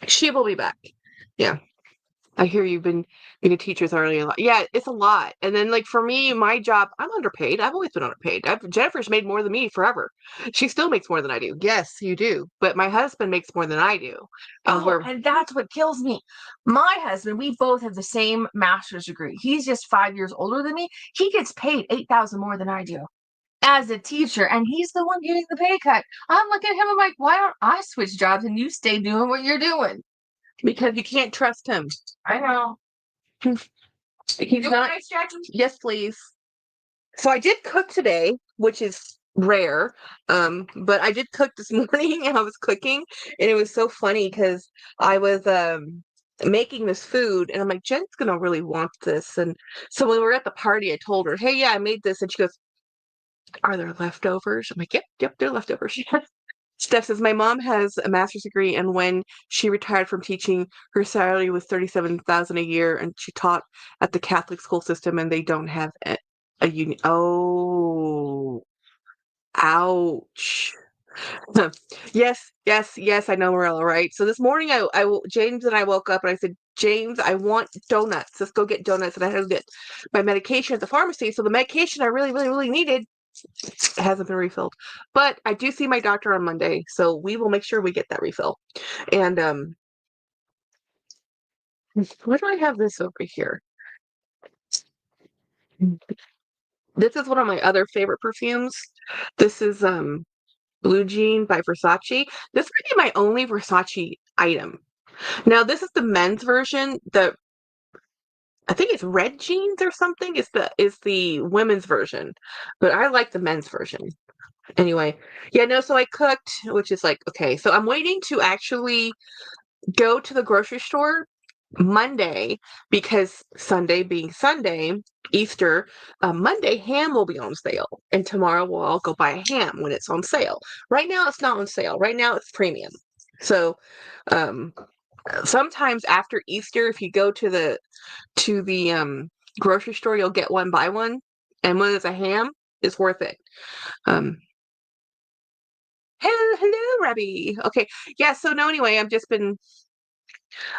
She will be back. Yeah. I hear you've been being a teacher already a lot. Yeah, it's a lot. And then, like, for me, my job, I'm underpaid. I've always been underpaid. Jennifer's made more than me forever. She still makes more than I do. Yes, you do. But my husband makes more than I do. And that's what kills me. My husband, we both have the same master's degree. He's just 5 years older than me. He gets paid $8,000 more than I do as a teacher, and he's the one getting the pay cut. I'm looking at him, I'm like, why don't I switch jobs and you stay doing what you're doing? Because you can't trust him. I know. He's not. Yes, please. So I did cook today, which is rare. But I did cook this morning, and I was cooking, and it was so funny because I was making this food, and I'm like, Jen's gonna really want this. And so when we were at the party, I told her, hey, yeah, I made this, and she goes, are there leftovers? I'm like, yep, they're leftovers. Steph says, my mom has a master's degree, and when she retired from teaching, her salary was $37,000 a year, and she taught at the Catholic school system, and they don't have a union. Oh, ouch. Yes, I know, Marilla, right? So this morning, James and I woke up, and I said, James, I want donuts. Let's go get donuts. And I had to get my medication at the pharmacy. So the medication I really, really, really needed hasn't been refilled, but I do see my doctor on Monday, so we will make sure we get that refill. And why do I have this over here? This is one of my other favorite perfumes. This is Blue Jean by Versace. This might be my only Versace item. Now this is the men's version. I think it's Red Jeans or something. Is the women's version, but I like the men's version. Anyway, yeah, no, so I cooked, which is like, okay, so I'm waiting to actually go to the grocery store Monday because Sunday being Sunday, Easter, Monday ham will be on sale, and tomorrow we'll all go buy a ham when it's on sale. Right now it's not on sale. Right now it's premium. So sometimes after Easter, if you go to the grocery store, you'll get one buy one, and when it's a ham, it's worth it. Um, hello, Rabbi. Okay, yeah. So no, anyway,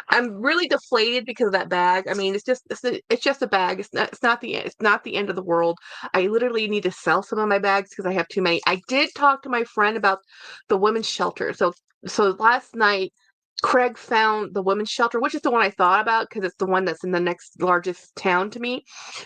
I'm really deflated because of that bag. I mean, it's just a bag. It's not the end of the world. I literally need to sell some of my bags because I have too many. I did talk to my friend about the women's shelter. So last night Craig found the women's shelter, which is the one I thought about because it's the one that's in the next largest town to me.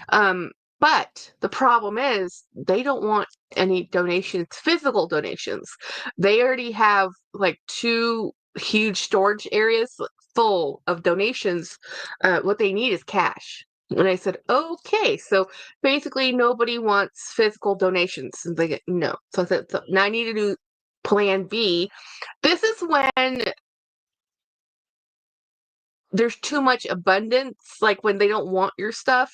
Um, but the problem is they don't want any donations, physical donations. They already have like two huge storage areas full of donations. What they need is cash. And I said, okay. So basically, nobody wants physical donations. And they get no. So I said, so now I need to do plan B. This is when there's too much abundance, like when they don't want your stuff.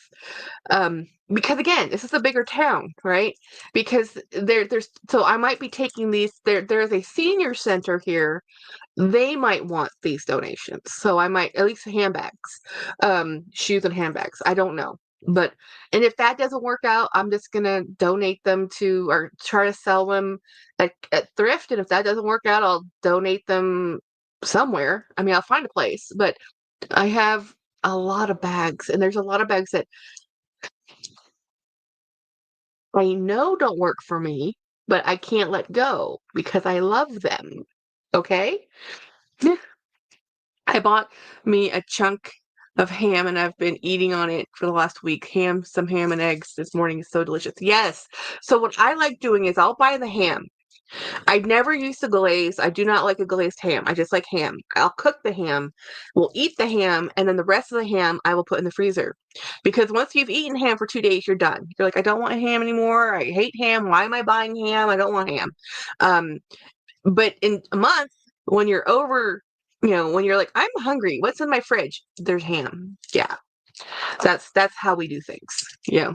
Because again, this is a bigger town, right? Because there's so I might be taking these. There's a senior center here. They might want these donations, so I might at least handbags, shoes and handbags. I don't know, and if that doesn't work out, I'm just gonna donate them to or try to sell them at thrift. And if that doesn't work out, I'll donate them somewhere. I mean, I'll find a place, but I have a lot of bags, and there's a lot of bags that I know don't work for me, but I can't let go because I love them. Okay? I bought me a chunk of ham and I've been eating on it for the last week. Some ham and eggs this morning is so delicious. Yes. So what I like doing is I'll buy the ham. I've never used a glaze. I do not like a glazed ham. I just like ham. I'll cook the ham. We'll eat the ham, and then the rest of the ham I will put in the freezer. Because once you've eaten ham for 2 days, you're done. You're like, I don't want ham anymore. I hate ham. Why am I buying ham? I don't want ham. Um, but in a month, when you're over, when you're like, I'm hungry. What's in my fridge? There's ham. Yeah. That's how we do things. Yeah.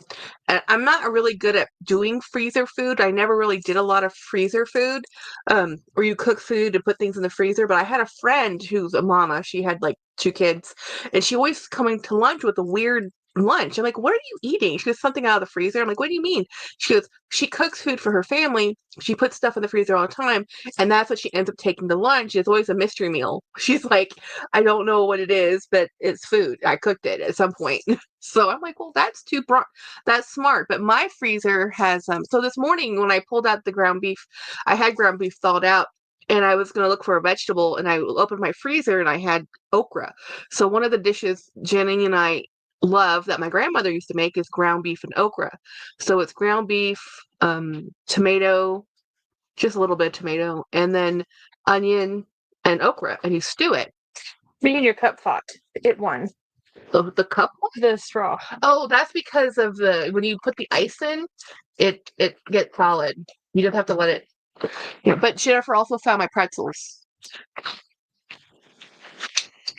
And I'm not really good at doing freezer food. I never really did a lot of freezer food, where you cook food and put things in the freezer. But I had a friend who's a mama. She had like 2 kids, and she always coming to lunch with a weird lunch. I'm like, what are you eating? She goes, something out of the freezer. I'm like, what do you mean? She goes, she cooks food for her family. She puts stuff in the freezer all the time, and that's what she ends up taking to lunch. It's always a mystery meal. She's like, I don't know what it is, but it's food. I cooked it at some point. So I'm like, well, that's smart. But my freezer has so this morning when I pulled out the ground beef, I had ground beef thawed out, and I was going to look for a vegetable, and I opened my freezer and I had okra. So one of the dishes Jenny and I love that my grandmother used to make is ground beef and okra. So it's ground beef, tomato, just a little bit of tomato, and then onion and okra, and you stew it. Me and your cup fought. It won. The cup? The straw. Oh, that's because of when you put the ice in, it gets solid. You don't have to let it. Yeah, but Jennifer also found my pretzels.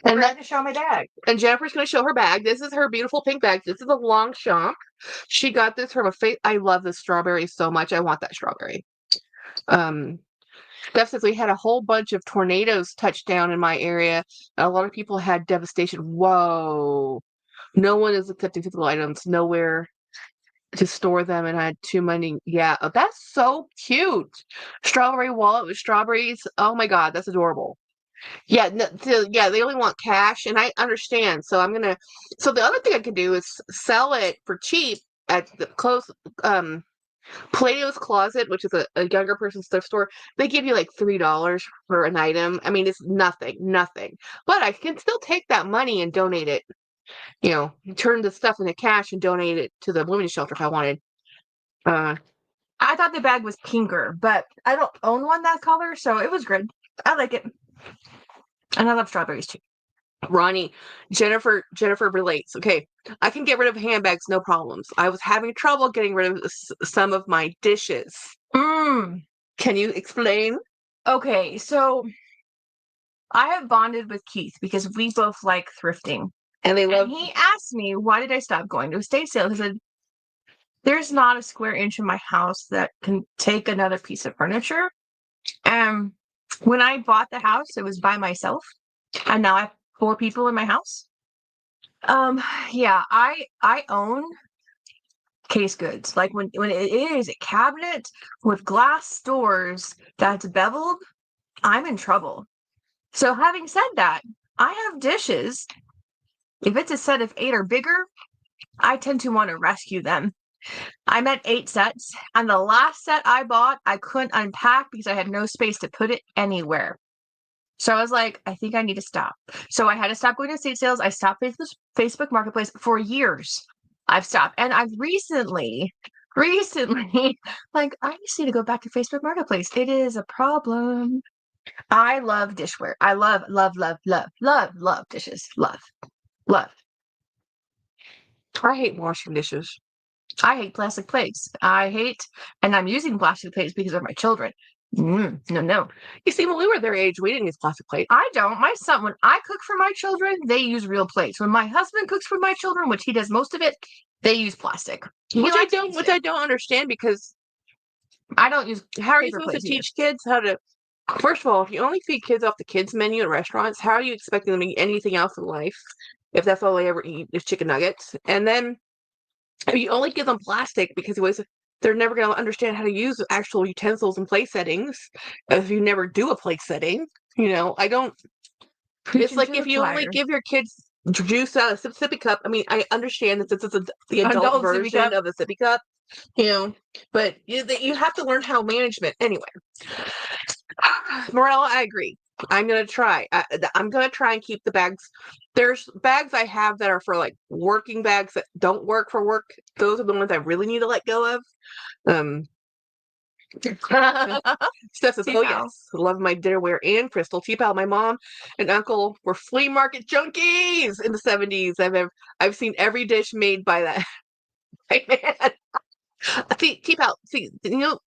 And I have to show my bag. And Jennifer's going to show her bag. This is her beautiful pink bag. This is a Longchamp. She got this from I love this strawberry so much. I want that strawberry. Steph says we had a whole bunch of tornadoes touch down in my area. A lot of people had devastation. Whoa. No one is accepting physical items. Nowhere to store them, and I had too many. Yeah, oh, that's so cute. Strawberry wallet with strawberries. Oh my God, that's adorable. Yeah, yeah, they only want cash, and I understand. So So the other thing I could do is sell it for cheap at the Plato's Closet, which is a younger person's thrift store. They give you like $3 for an item. I mean, it's nothing. But I can still take that money and donate it. Turn the stuff into cash and donate it to the women's shelter if I wanted. I thought the bag was pinker, but I don't own one that color, so it was good. I like it. And I love strawberries too. Ronnie, Jennifer relates. Okay, I can get rid of handbags, no problems. I was having trouble getting rid of some of my dishes. Can you explain? Okay, so I have bonded with Keith because we both like thrifting. And he asked me, why did I stop going to estate sales? I said, there's not a square inch in my house that can take another piece of furniture. And when I bought the house, it was by myself. And now I 4 people in my house. Yeah, I own case goods. Like when it is a cabinet with glass doors that's beveled, I'm in trouble. So having said that, I have dishes. If it's a set of 8 or bigger, I tend to want to rescue them. I'm at 8 sets, and the last set I bought, I couldn't unpack because I had no space to put it anywhere. So I was like, I think I need to stop. So I had to stop going to estate sales. I stopped Facebook Marketplace for years. I've stopped. And I've recently, like, I just need to go back to Facebook Marketplace. It is a problem. I love dishware. I love dishes. Love. I hate washing dishes. I hate plastic plates. And I'm using plastic plates because of my children. No. You see, when we were their age, we didn't use plastic plates. I don't. My son, when I cook for my children, they use real plates. When my husband cooks for my children, which he does most of it, they use plastic. Which I don't understand, because I don't use. how are you supposed to teach kids how to? First of all, if you only feed kids off the kids menu at restaurants, how are you expecting them to eat anything else in life if that's all they ever eat is chicken nuggets? And then if you only give them plastic because they're never going to understand how to use actual utensils and plate settings if you never do a plate setting. I don't. It's like if you only give your kids juice out of a sippy cup. I mean, I understand that this is the adult version of the sippy cup, but you have to learn how management. Anyway, Morella, I agree. I'm going to try. I'm going to try and keep the bags. There's bags I have that are for like working bags that don't work for work. Those are the ones I really need to let go of. Steph says, oh yes, love my dinnerware and crystal. T-Pal, my mom and uncle were flea market junkies in the 70s. I've seen every dish made by that. Hey, man. T-Pal, see,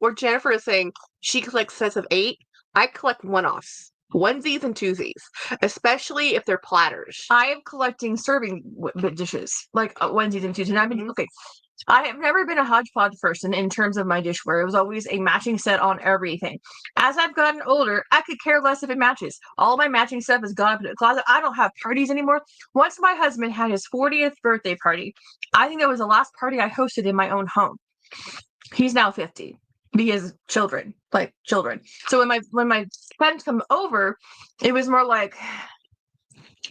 where Jennifer is saying she collects sets of 8, I collect one-offs. Onesies and twosies, especially if they're platters. I am collecting serving dishes, like onesies and twosies. And I've been okay. I have never been a hodgepodge person in terms of my dishware. It was always a matching set on everything. As I've gotten older, I could care less if it matches. All my matching stuff has gone up in the closet. I don't have parties anymore. Once my husband had his 40th birthday party, I think that was the last party I hosted in my own home. He's now 50. He has children. So when my friends come over, it was more like,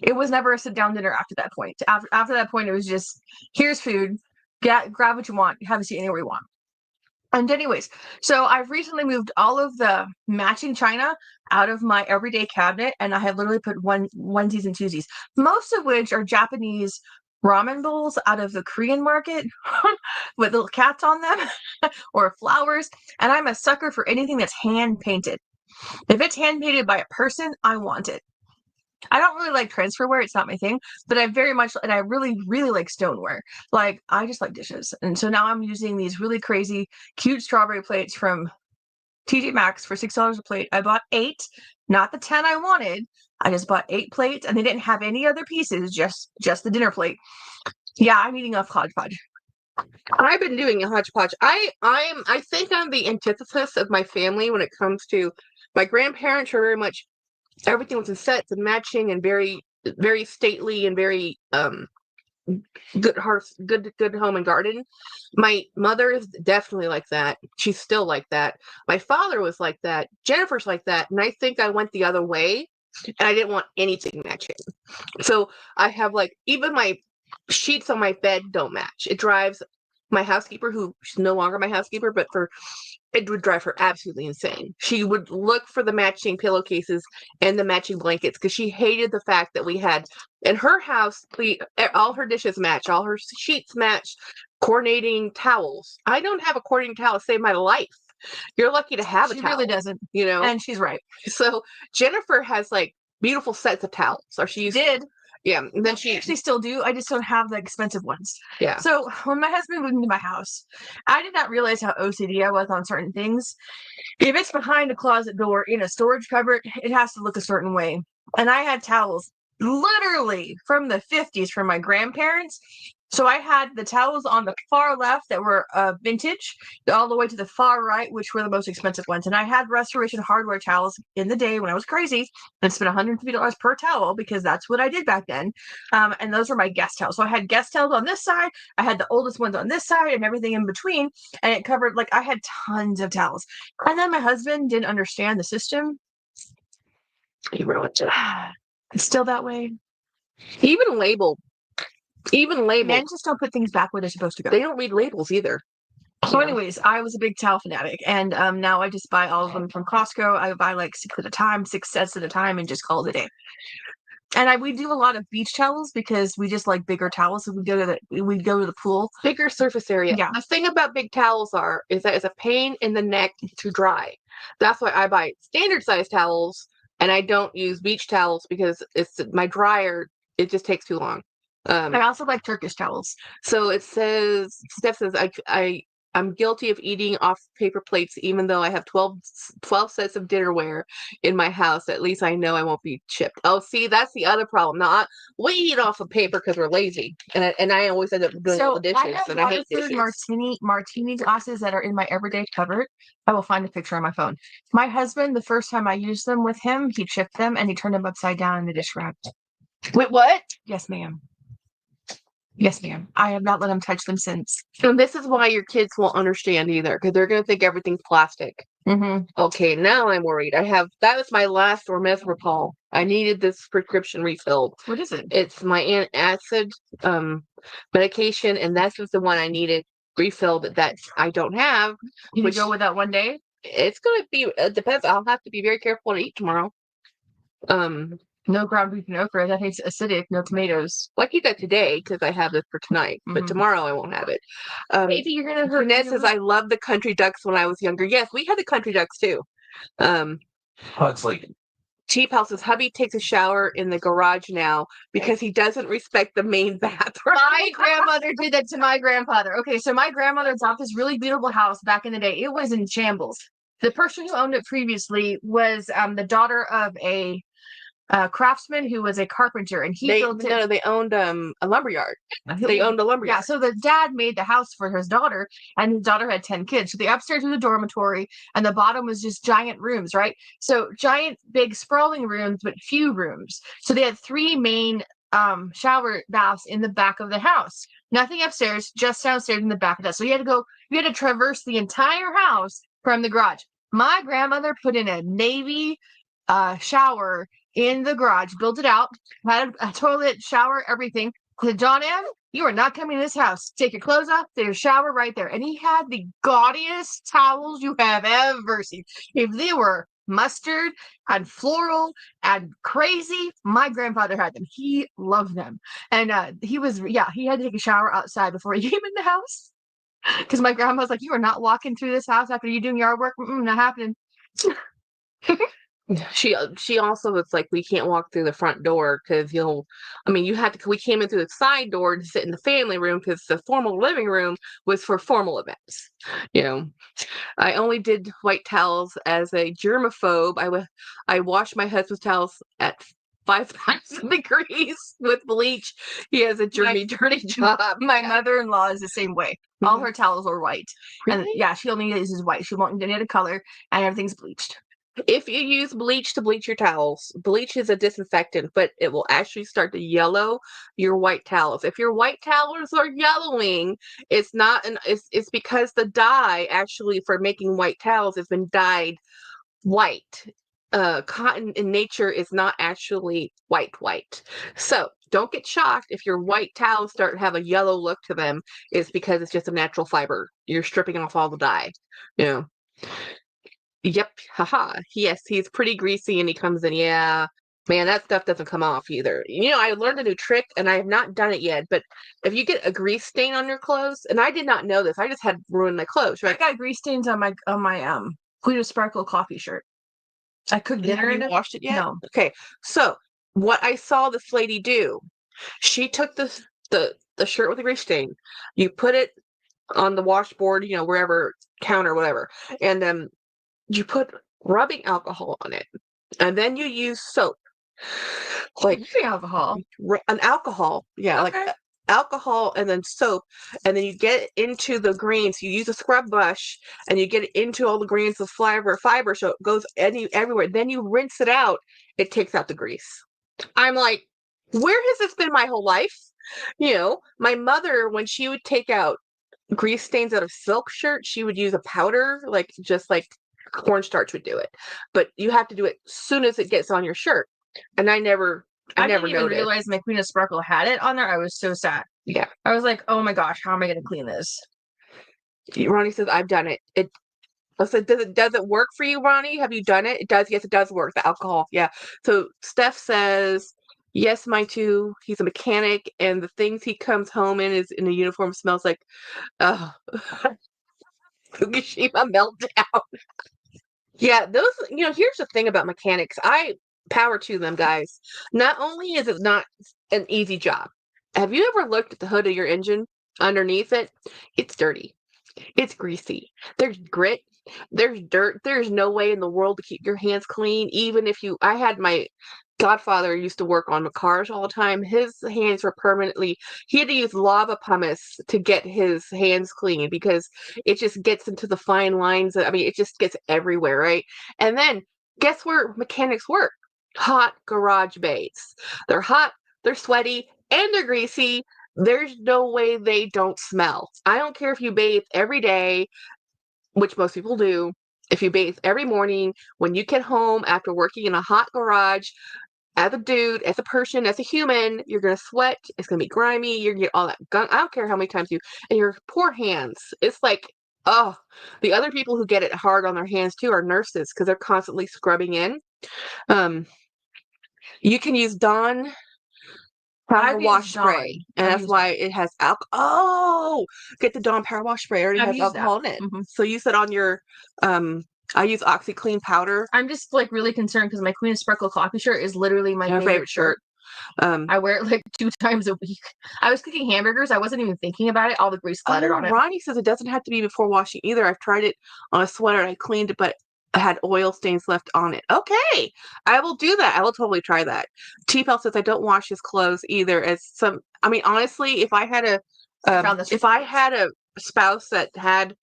it was never a sit down dinner after that point. After that point, it was just, here's food, grab what you want, have a seat anywhere you want. And anyways, so I've recently moved all of the matching china out of my everyday cabinet, and I have literally put onesies and twosies, most of which are Japanese ramen bowls out of the Korean market with little cats on them or flowers. And I'm a sucker for anything that's hand painted. If it's hand painted by a person, I want it. I don't really like transferware. It's not my thing, but I really, really like stoneware. Like, I just like dishes. And so now I'm using these really crazy, cute strawberry plates from TJ Maxx for $6 a plate. I bought 8, not the 10 I wanted. I just bought 8 plates, and they didn't have any other pieces, just the dinner plate. Yeah, I'm eating a hodgepodge. I've been doing a hodgepodge. I think I'm the antithesis of my family when it comes to my grandparents. Are very much everything was in sets and matching and very, very stately and very good home and garden. My mother is definitely like that. She's still like that. My father was like that. Jennifer's like that. And I think I went the other way, and I didn't want anything matching. So I have even my sheets on my bed don't match. It drives my housekeeper, who she's no longer my housekeeper, but it would drive her absolutely insane. She would look for the matching pillowcases and the matching blankets because she hated the fact that we had in her house, all her dishes match, all her sheets match, coordinating towels. I don't have a coordinating towel to save my life. You're lucky to have a towel. She really doesn't, and she's right. So Jennifer has beautiful sets of towels, or she did. Yeah, and then she actually still do. I just don't have the expensive ones. Yeah. So when my husband moved into my house, I did not realize how OCD I was on certain things. If it's behind a closet door in a storage cupboard, it has to look a certain way. And I had towels literally from the 50s from my grandparents So I had the towels on the far left that were vintage, all the way to the far right, which were the most expensive ones. And I had Restoration Hardware towels in the day when I was crazy and spent $150 per towel because that's what I did back then. And those were my guest towels. So I had guest towels on this side, I had the oldest ones on this side, and everything in between. And it covered, like, I had tons of towels. And then my husband didn't understand the system. He ruined it. It's still that way. Even labeled. Men just don't put things back where they're supposed to go. They don't read labels either. So anyways, I was a big towel fanatic, and now I just buy all of them from Costco. I buy like 6 sets at a time, and just call it a day. And we do a lot of beach towels because we just like bigger towels. So we go to the pool. Bigger surface area. Yeah. The thing about big towels is that it's a pain in the neck to dry. That's why I buy standard size towels, and I don't use beach towels because it's my dryer. It just takes too long. I also like Turkish towels. So it says, Steph says, I'm guilty of eating off paper plates, even though I have 12 sets of dinnerware in my house. At least I know I won't be chipped. Oh, see, that's the other problem. We eat off of paper because we're lazy, and I always end up doing all the dishes, and I hate dishes. Martini glasses that are in my everyday cupboard. I will find a picture on my phone. My husband, the first time I used them with him, he chipped them and he turned them upside down in the dish rack. Wait, what? Yes, ma'am. Yes, ma'am. I have not let him touch them since. And this is why your kids won't understand either, because they're going to think everything's plastic. Mm-hmm. Okay, now I'm worried. That was my last Ormethropol. I needed this prescription refilled. What is it? It's my antacid medication, and that's just the one I needed refilled that I don't have. Can you go with that one day? It's going to be, it depends. I'll have to be very careful to eat tomorrow. No ground beef and okra. That tastes acidic. No tomatoes. Well, I keep that today because I have this for tonight, but tomorrow I won't have it. Maybe you're gonna hurt. Jeanette says I love the country ducks when I was younger. Yes, we had the country ducks too. Huxley. Cheap House's hubby takes a shower in the garage now because he doesn't respect the main bathroom. My grandmother did that to my grandfather. Okay, so my grandmother bought this really beautiful house back in the day. It was in shambles. The person who owned it previously was the daughter of a craftsman who was a carpenter, and they owned a lumberyard. They owned a lumberyard. Yeah, so the dad made the house for his daughter, and his daughter had 10 kids. So the upstairs was a dormitory, and the bottom was just giant rooms, right? So giant, big, sprawling rooms, but few rooms. So they had 3 main shower baths in the back of the house. Nothing upstairs, just downstairs in the back of that. So you had to traverse the entire house from the garage. My grandmother put in a navy shower in the garage, built it out, had a toilet, shower, everything. Said, John M., you are not coming to this house. Take your clothes off. There's a shower right there. And he had the gaudiest towels you have ever seen. If they were mustard and floral and crazy, my grandfather had them. He loved them. And he had to take a shower outside before he came in the house. Because my grandma was like, you are not walking through this house after you doing yard work. Not happening. She also was like, we can't walk through the front door because we came in through the side door to sit in the family room because the formal living room was for formal events. I only did white towels as a germaphobe. I washed my husband's towels at 5,000 degrees with bleach. He has a dirty job. My mother-in-law is the same way. All her towels are white. Really? And she only uses white. She won't do any other color, and everything's bleached. If you use bleach to bleach your towels, bleach is a disinfectant, but it will actually start to yellow your white towels. If your white towels are yellowing, it's because the dye actually for making white towels has been dyed white. Cotton in nature is not actually white. So don't get shocked if your white towels start to have a yellow look to them. It's because it's just a natural fiber. You're stripping off all the dye. Yep, haha. Yes, he's pretty greasy and he comes in. Yeah, man, that stuff doesn't come off either. I learned a new trick and I have not done it yet, but if you get a grease stain on your clothes, and I did not know this, I just had ruined my clothes, right? I got grease stains on my Pluto Sparkle coffee shirt. I cooked dinner in it. Washed it yet? No. Okay, so what I saw this lady do, she took the shirt with the grease stain, you put it on the washboard, wherever, counter, whatever, and you put rubbing alcohol on it, and then you use soap. Like rubbing alcohol? An alcohol, yeah, okay. alcohol and then soap, and then you get it into the grains. You use a scrub brush and you get it into all the grains of fiber so it goes everywhere. Then you rinse it out. It takes out the grease. I'm like, where has this been my whole life? My mother, when she would take out grease stains out of silk shirts, she would use a powder, just like cornstarch would do it. But you have to do it as soon as it gets on your shirt. And I never didn't even noticed. realize my Queen of Sparkle had it on there. I was so sad. Yeah. I was like, oh my gosh, how am I going to clean this? Ronnie says, I've done it. I said, does it work for you, Ronnie? Have you done it? It does. Yes, it does work. The alcohol. Yeah. So Steph says, yes, mine too. He's a mechanic, and the things he comes home in a uniform smells like, Fukushima meltdown. Yeah, those, here's the thing about mechanics. I power to them, guys. Not only is it not an easy job, have you ever looked at the hood of your engine? Underneath it, it's dirty. It's greasy. There's grit. There's dirt. There's no way in the world to keep your hands clean. Even if I had my godfather used to work on cars all the time. His hands were he had to use lava pumice to get his hands clean because it just gets into the fine lines. It just gets everywhere, right? And then guess where mechanics work? Hot garage bays. They're hot, they're sweaty, and they're greasy. There's no way they don't smell. I don't care if you bathe every day, which most people do. If you bathe every morning, when you get home after working in a hot garage, as a dude, as a person, as a human, you're going to sweat. It's going to be grimy. You're going to get all that gunk. I don't care how many times and your poor hands. It's like, oh, the other people who get it hard on their hands too are nurses because they're constantly scrubbing in. You can use Dawn Power Wash Spray, and that's why it has alcohol. Oh, get the Dawn Power Wash Spray. It already has alcohol in it. Mm-hmm. So use it on your, I use OxyClean powder. I'm just really concerned because my Queen of Sparkle coffee shirt is literally my favorite shirt. I wear it 2 times a week. I was cooking hamburgers. I wasn't even thinking about it. All the grease splattered on it. Ronnie says it doesn't have to be before washing either. I've tried it on a sweater. I cleaned it, but I had oil stains left on it. Okay, I will do that. I will totally try that. T-Pel says I don't wash his clothes either. Honestly, if I had a spouse that had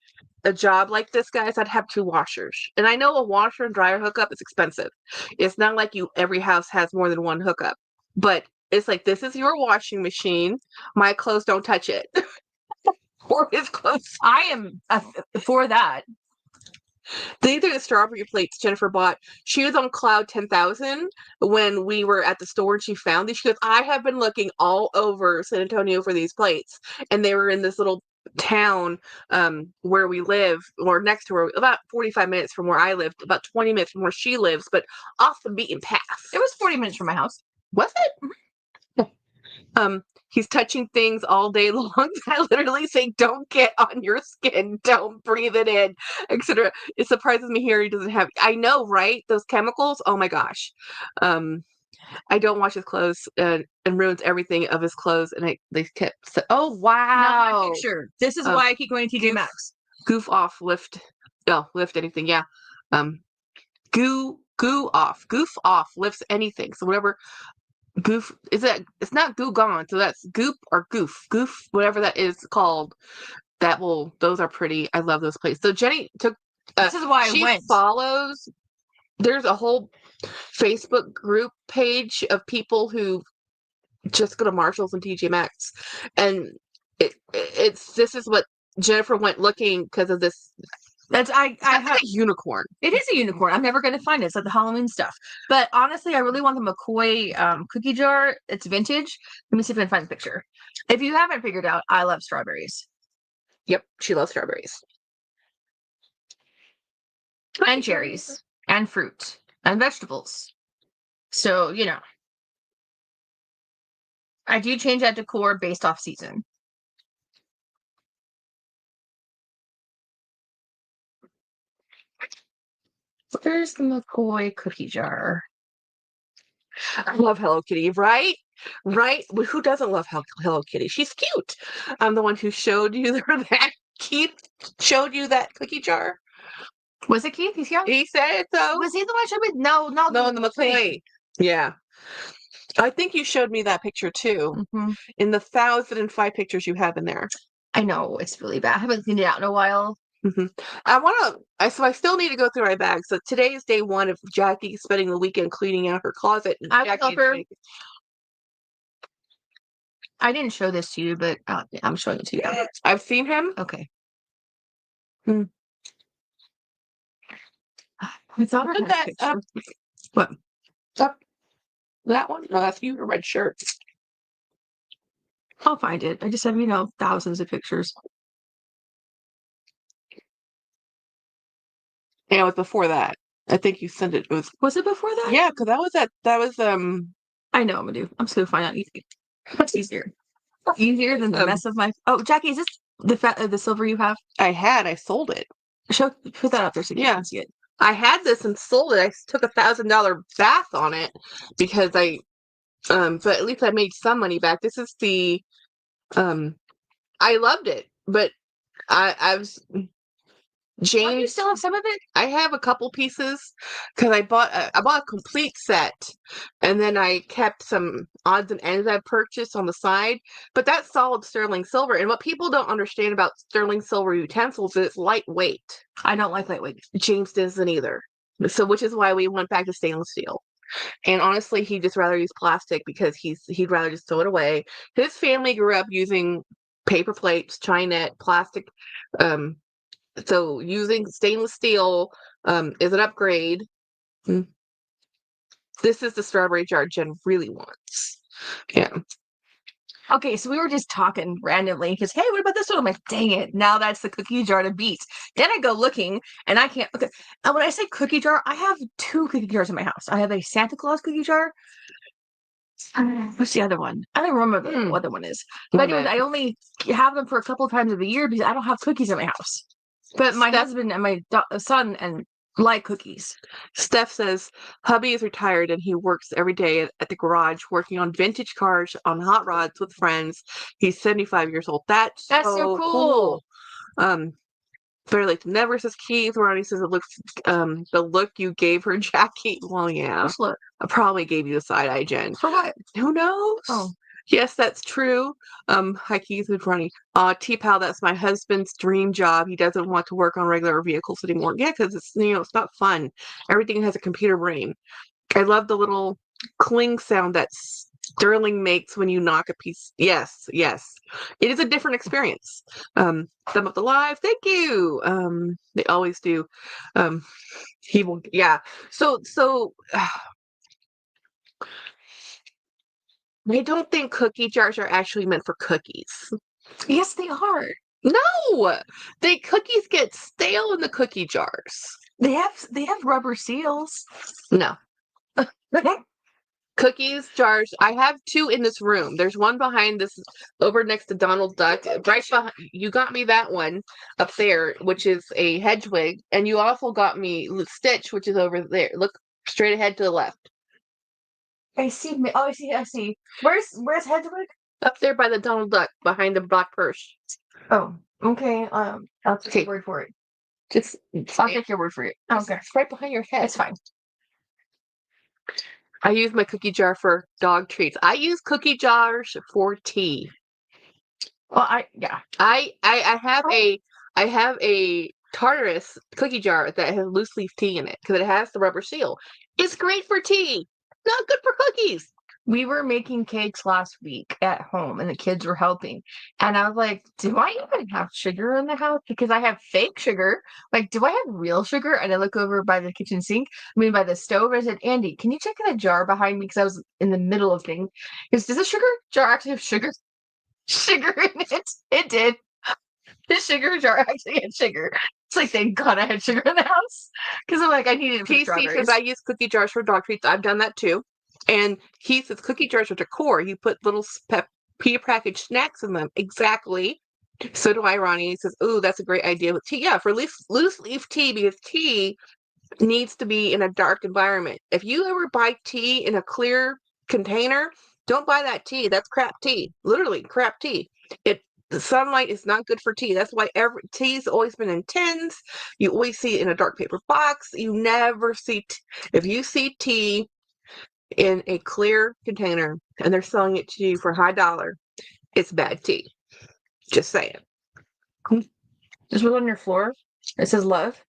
a job like this, guys, I'd have 2 washers. And I know a washer and dryer hookup is expensive. It's not like every house has more than one hookup. But it's like, this is your washing machine. My clothes don't touch it. Or his clothes. I am for that. These are the strawberry plates Jennifer bought. She was on Cloud 10,000 when we were at the store and she found these. She goes, I have been looking all over San Antonio for these plates. And they were in this little town where we live, or next to her, about 45 minutes from where I lived, about 20 minutes from where she lives, but off the beaten path. It was 40 minutes from my house. Was it? He's touching things all day long. I literally say, don't get on your skin. Don't breathe it in, etc. It surprises me here he doesn't have, I know, right? Those chemicals. Oh my gosh. I don't wash his clothes and ruins everything of his clothes. And they kept, oh, wow. Not my picture. This is why I keep going to TJ Maxx. Goof off, lift anything. Yeah. Goo off. Goof off lifts anything. So whatever. Goof it's not goo gone, so that's goop or goof, whatever that is called. Those are pretty. I love those places. So Jenny took this is why she follows, there's a whole Facebook group page of people who just go to Marshalls and TJ Maxx, and this is what Jennifer went looking because of this. I have a unicorn. It is a unicorn. I'm never going to find it. It's like the Halloween stuff. But honestly, I really want the McCoy cookie jar. It's vintage. Let me see if I can find the picture. If you haven't figured out, I love strawberries. Yep, she loves strawberries. And cherries. And fruit. And vegetables. So, I do change that decor based off season. Where's the McCoy cookie jar? I love Hello Kitty, right? Right? Who doesn't love Hello Kitty? She's cute. I'm the one who showed you that. Keith showed you that cookie jar. Was it Keith? He's young. He said so. Was he the one showed me? No, the McCoy. Yeah. I think you showed me that picture too. Mhm. In the 1,005 pictures you have in there. I know it's really bad. I haven't cleaned it out in a while. So I still need to go through my bag. So today is day 1 of Jackie spending the weekend cleaning out her closet. And I Jackie love her. is- I didn't show this to you, but I'm showing it to you. I've seen him. Okay. Hmm. I thought I Look had at a that picture. What? Up that one? No, that's you. A red shirt. I'll find it. I just have, thousands of pictures. Yeah, it was before that. I think you sent it. It was Was it before that? yeah, because that was I know I'm gonna do. I'm just gonna find out easy. What's easier? Easier than the mess of my. Oh, Jackie, is this the silver you have? I sold it. Put that up there so you can see it. I had this and sold it. I took $1,000 bath on it because but at least I made some money back. This is the I loved it, but I was Don't you still have some of it? I have a couple pieces because I bought a complete set, and then I kept some odds and ends I purchased on the side. But that's solid sterling silver, and what people don't understand about sterling silver utensils is it's lightweight. I don't like lightweight. James doesn't either, so which is why we went back to stainless steel. And honestly, he'd just rather use plastic because he'd rather just throw it away. His family grew up using paper plates, Chinette, plastic. So using stainless steel is an upgrade. This is the strawberry jar Jen really wants. Yeah. Okay, so we were just talking randomly because, hey, what about this one? I'm like, dang it, now that's the cookie jar to beat. Then I go looking and I can't. Okay, and when I say cookie jar, I have 2 cookie jars in my house. I have a Santa Claus cookie jar. What's the other one? I don't remember what the other one is. But anyways, I only have them for a couple of times of the year because I don't have cookies in my house. But my husband and my son like cookies. Steph says hubby is retired and he works every day at the garage working on vintage cars, on hot rods with friends. He's 75 years old. That's so cool. Better late than never, says Keith. Ronnie says it looks the look you gave her, Jackie. Well, yeah. Which look? I probably gave you the side eye, Jen. For what? Who knows? Oh. Yes, that's true. Hi Keith and Ronnie. T-Pal, that's my husband's dream job. He doesn't want to work on regular vehicles anymore. Yeah, because it's it's not fun. Everything has a computer brain. I love the little cling sound that Sterling makes when you knock a piece. Yes. It is a different experience. Thumb up the live. Thank you. They always do. He will. Yeah. So. I don't think cookie jars are actually meant for cookies. Yes, they are. No, cookies get stale in the cookie jars. They have rubber seals. No. Cookies jars. I have 2 in this room. There's one behind this, over next to Donald Duck. Right behind. You got me that one up there, which is a Hedwig, and you also got me Stitch, which is over there. Look straight ahead to the left. I see. Oh, I see. Where's Hedwig? Up there by the Donald Duck, behind the black purse. Oh, okay. I'll take your word for it. I'll take your word for it. Okay. It's right behind your head. It's fine. I use my cookie jar for dog treats. I use cookie jars for tea. Well, I have a Tartarus cookie jar that has loose leaf tea in it because it has the rubber seal. It's great for tea, not good for cookies. We were making cakes last week at home and the kids were helping. And I was like, do I even have sugar in the house? Because I have fake sugar. Like, do I have real sugar? And I look over by the kitchen sink, by the stove. And I said, Andy, can you check in the jar behind me? Because I was in the middle of things. Does the sugar jar actually have sugar? Sugar in it? It did. The sugar jar actually had sugar. It's like, thank God I had sugar in the house. Because I'm like, I needed it for strawberries. Because I use cookie jars for dog treats. I've done that too. And he says cookie jars are decor. You put little pre-packaged snacks in them. Exactly. So do I, Ronnie. He says, ooh, that's a great idea with tea. Yeah, for loose leaf tea, because tea needs to be in a dark environment. If you ever buy tea in a clear container, don't buy that tea. That's crap tea. Literally crap tea. The sunlight is not good for tea. That's why tea's always been in tins. You always see it in a dark paper box. You never see if you see tea in a clear container and they're selling it to you for high dollar, it's bad tea. Just saying. This was on your floor. It says love.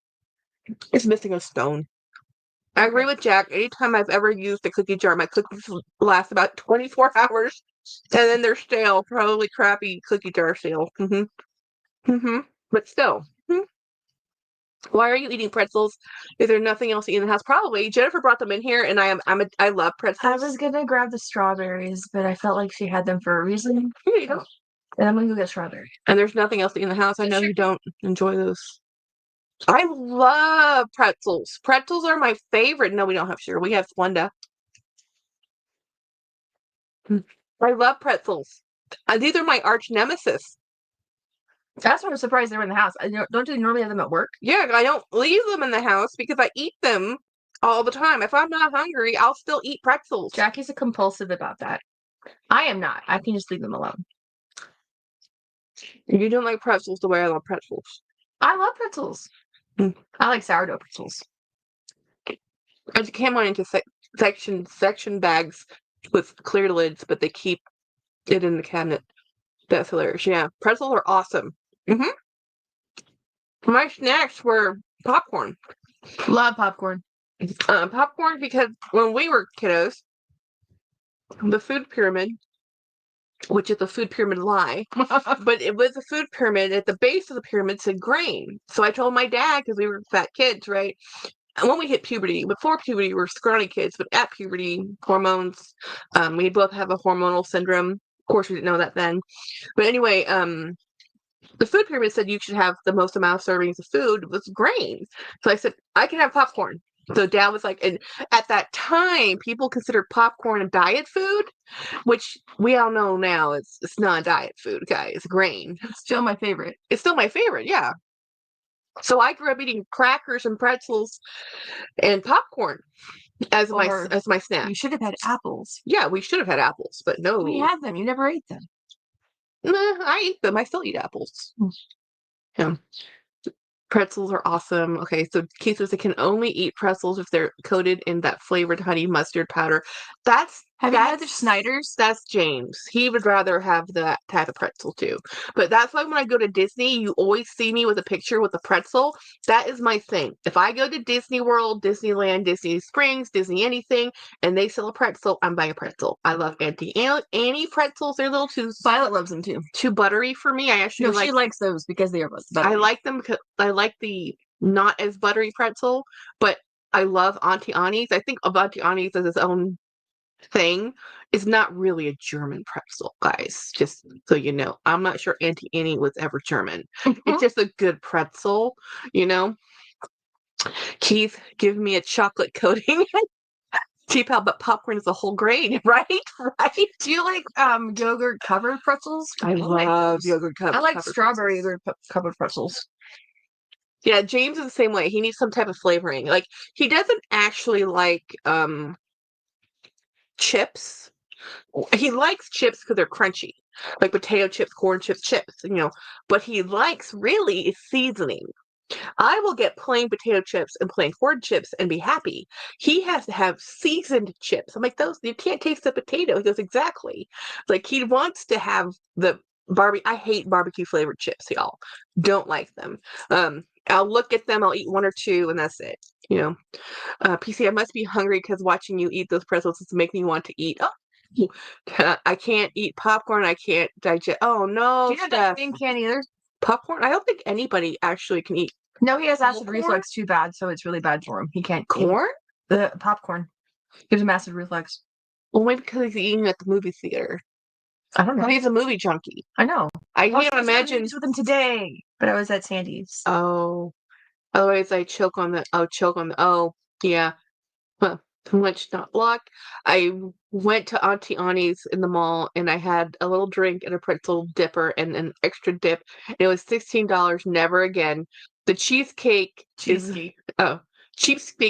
It's missing a stone. I agree with Jack. Anytime I've ever used a cookie jar, my cookies last about 24 hours and then they're stale. Probably crappy cookie jar stale. But still. Why are you eating pretzels? Is there nothing else to eat in the house? Probably. Jennifer brought them in here, and I love I pretzels. was gonna grab the strawberries, but I felt like she had them for a reason. Here you go. And I'm gonna go get strawberry. And there's nothing else to eat in the house. I know you don't enjoy those. I love pretzels. Pretzels are my favorite. No, we don't have sugar. We have Splenda. I love pretzels. These are my arch nemesis. That's why I'm surprised they're in the house. Don't you normally have them at work? Yeah, I don't leave them in the house because I eat them all the time. If I'm not hungry, I'll still eat pretzels. Jackie's a compulsive about that. I am not. I can just leave them alone. You don't like pretzels the way I love pretzels. I love pretzels. I like sourdough pretzels. I came on into section bags with clear lids, but they keep it in the cabinet. That's hilarious. Yeah, pretzels are awesome. My snacks were popcorn. Love popcorn. Popcorn because when we were kiddos, the food pyramid, which is a food pyramid lie, but it was a food pyramid. At the base of the pyramid said grain. So I told my dad, because we were fat kids, right? And when we hit puberty, before puberty, we were scrawny kids, but at puberty, hormones, we both have a hormonal syndrome. Of course, we didn't know that then. But anyway, the food pyramid said you should have the most amount of servings of food with grain. So I said, I can have popcorn. So Dad was like, and at that time, people considered popcorn a diet food, which we all know now it's not a diet food, guys. It's grain. It's still my favorite. It's still my favorite, yeah. So I grew up eating crackers and pretzels and popcorn as my snack. You should have had apples. Yeah, we should have had apples, but no. We had them. You never ate them. Nah, I eat them. I still eat apples. Yeah. Pretzels are awesome. Okay, so Keith says they can only eat pretzels if they're coated in that flavored honey mustard powder. Have you had the Snyder's? That's James. He would rather have that type of pretzel too. But that's why when I go to Disney, you always see me with a picture with a pretzel. That is my thing. If I go to Disney World, Disneyland, Disney Springs, Disney anything, and they sell a pretzel, I'm buying a pretzel. I love Auntie Annie pretzels. They're a little too Violet loves them too. Too buttery for me. I actually she likes those because they are buttery. I like them because I like the not as buttery pretzel, but I love Auntie Annie's. I think of Auntie Annie's as its own thing. It's not really a German pretzel, guys. Just so you know, I'm not sure Auntie Annie was ever German. It's just a good pretzel, you know. Keith, give me a chocolate coating. Cheap out, but popcorn is a whole grain, right? Right? Do you like yogurt covered pretzels? I love yogurt covered. I like strawberry yogurt covered pretzels. Yeah, James is the same way. He needs some type of flavoring. Like he doesn't actually like chips. He likes chips because they're crunchy, like potato chips, corn chips, you know. But he likes really is seasoning. I will get plain potato chips and plain corn chips and be happy. He has to have seasoned chips. I'm like, those, you can't taste the potato. He goes, exactly. Like he wants to have the I hate barbecue flavored chips, y'all. Don't like them. I'll look at them, I'll eat one or two, and that's it. You know. PC, I must be hungry because watching you eat those pretzels is making me want to eat. Oh, I can't eat popcorn. I can't digest. Oh no, Do you know that thing can't either? Popcorn? I don't think anybody actually can eat. No, he has acid reflux too bad, so it's really bad for him. He can't corn. The popcorn gives him acid reflux. Well, maybe because he's eating at the movie theater. I don't know. He's a movie junkie. I know. I can't imagine with him today, but I was at Sandy's. Oh, otherwise I choke on the. Oh, yeah. Well, too much not luck. I went to Auntie Annie's in the mall and I had a little drink and a pretzel dipper and an extra dip. And it was $16. Never again. The cheesecake cheapskate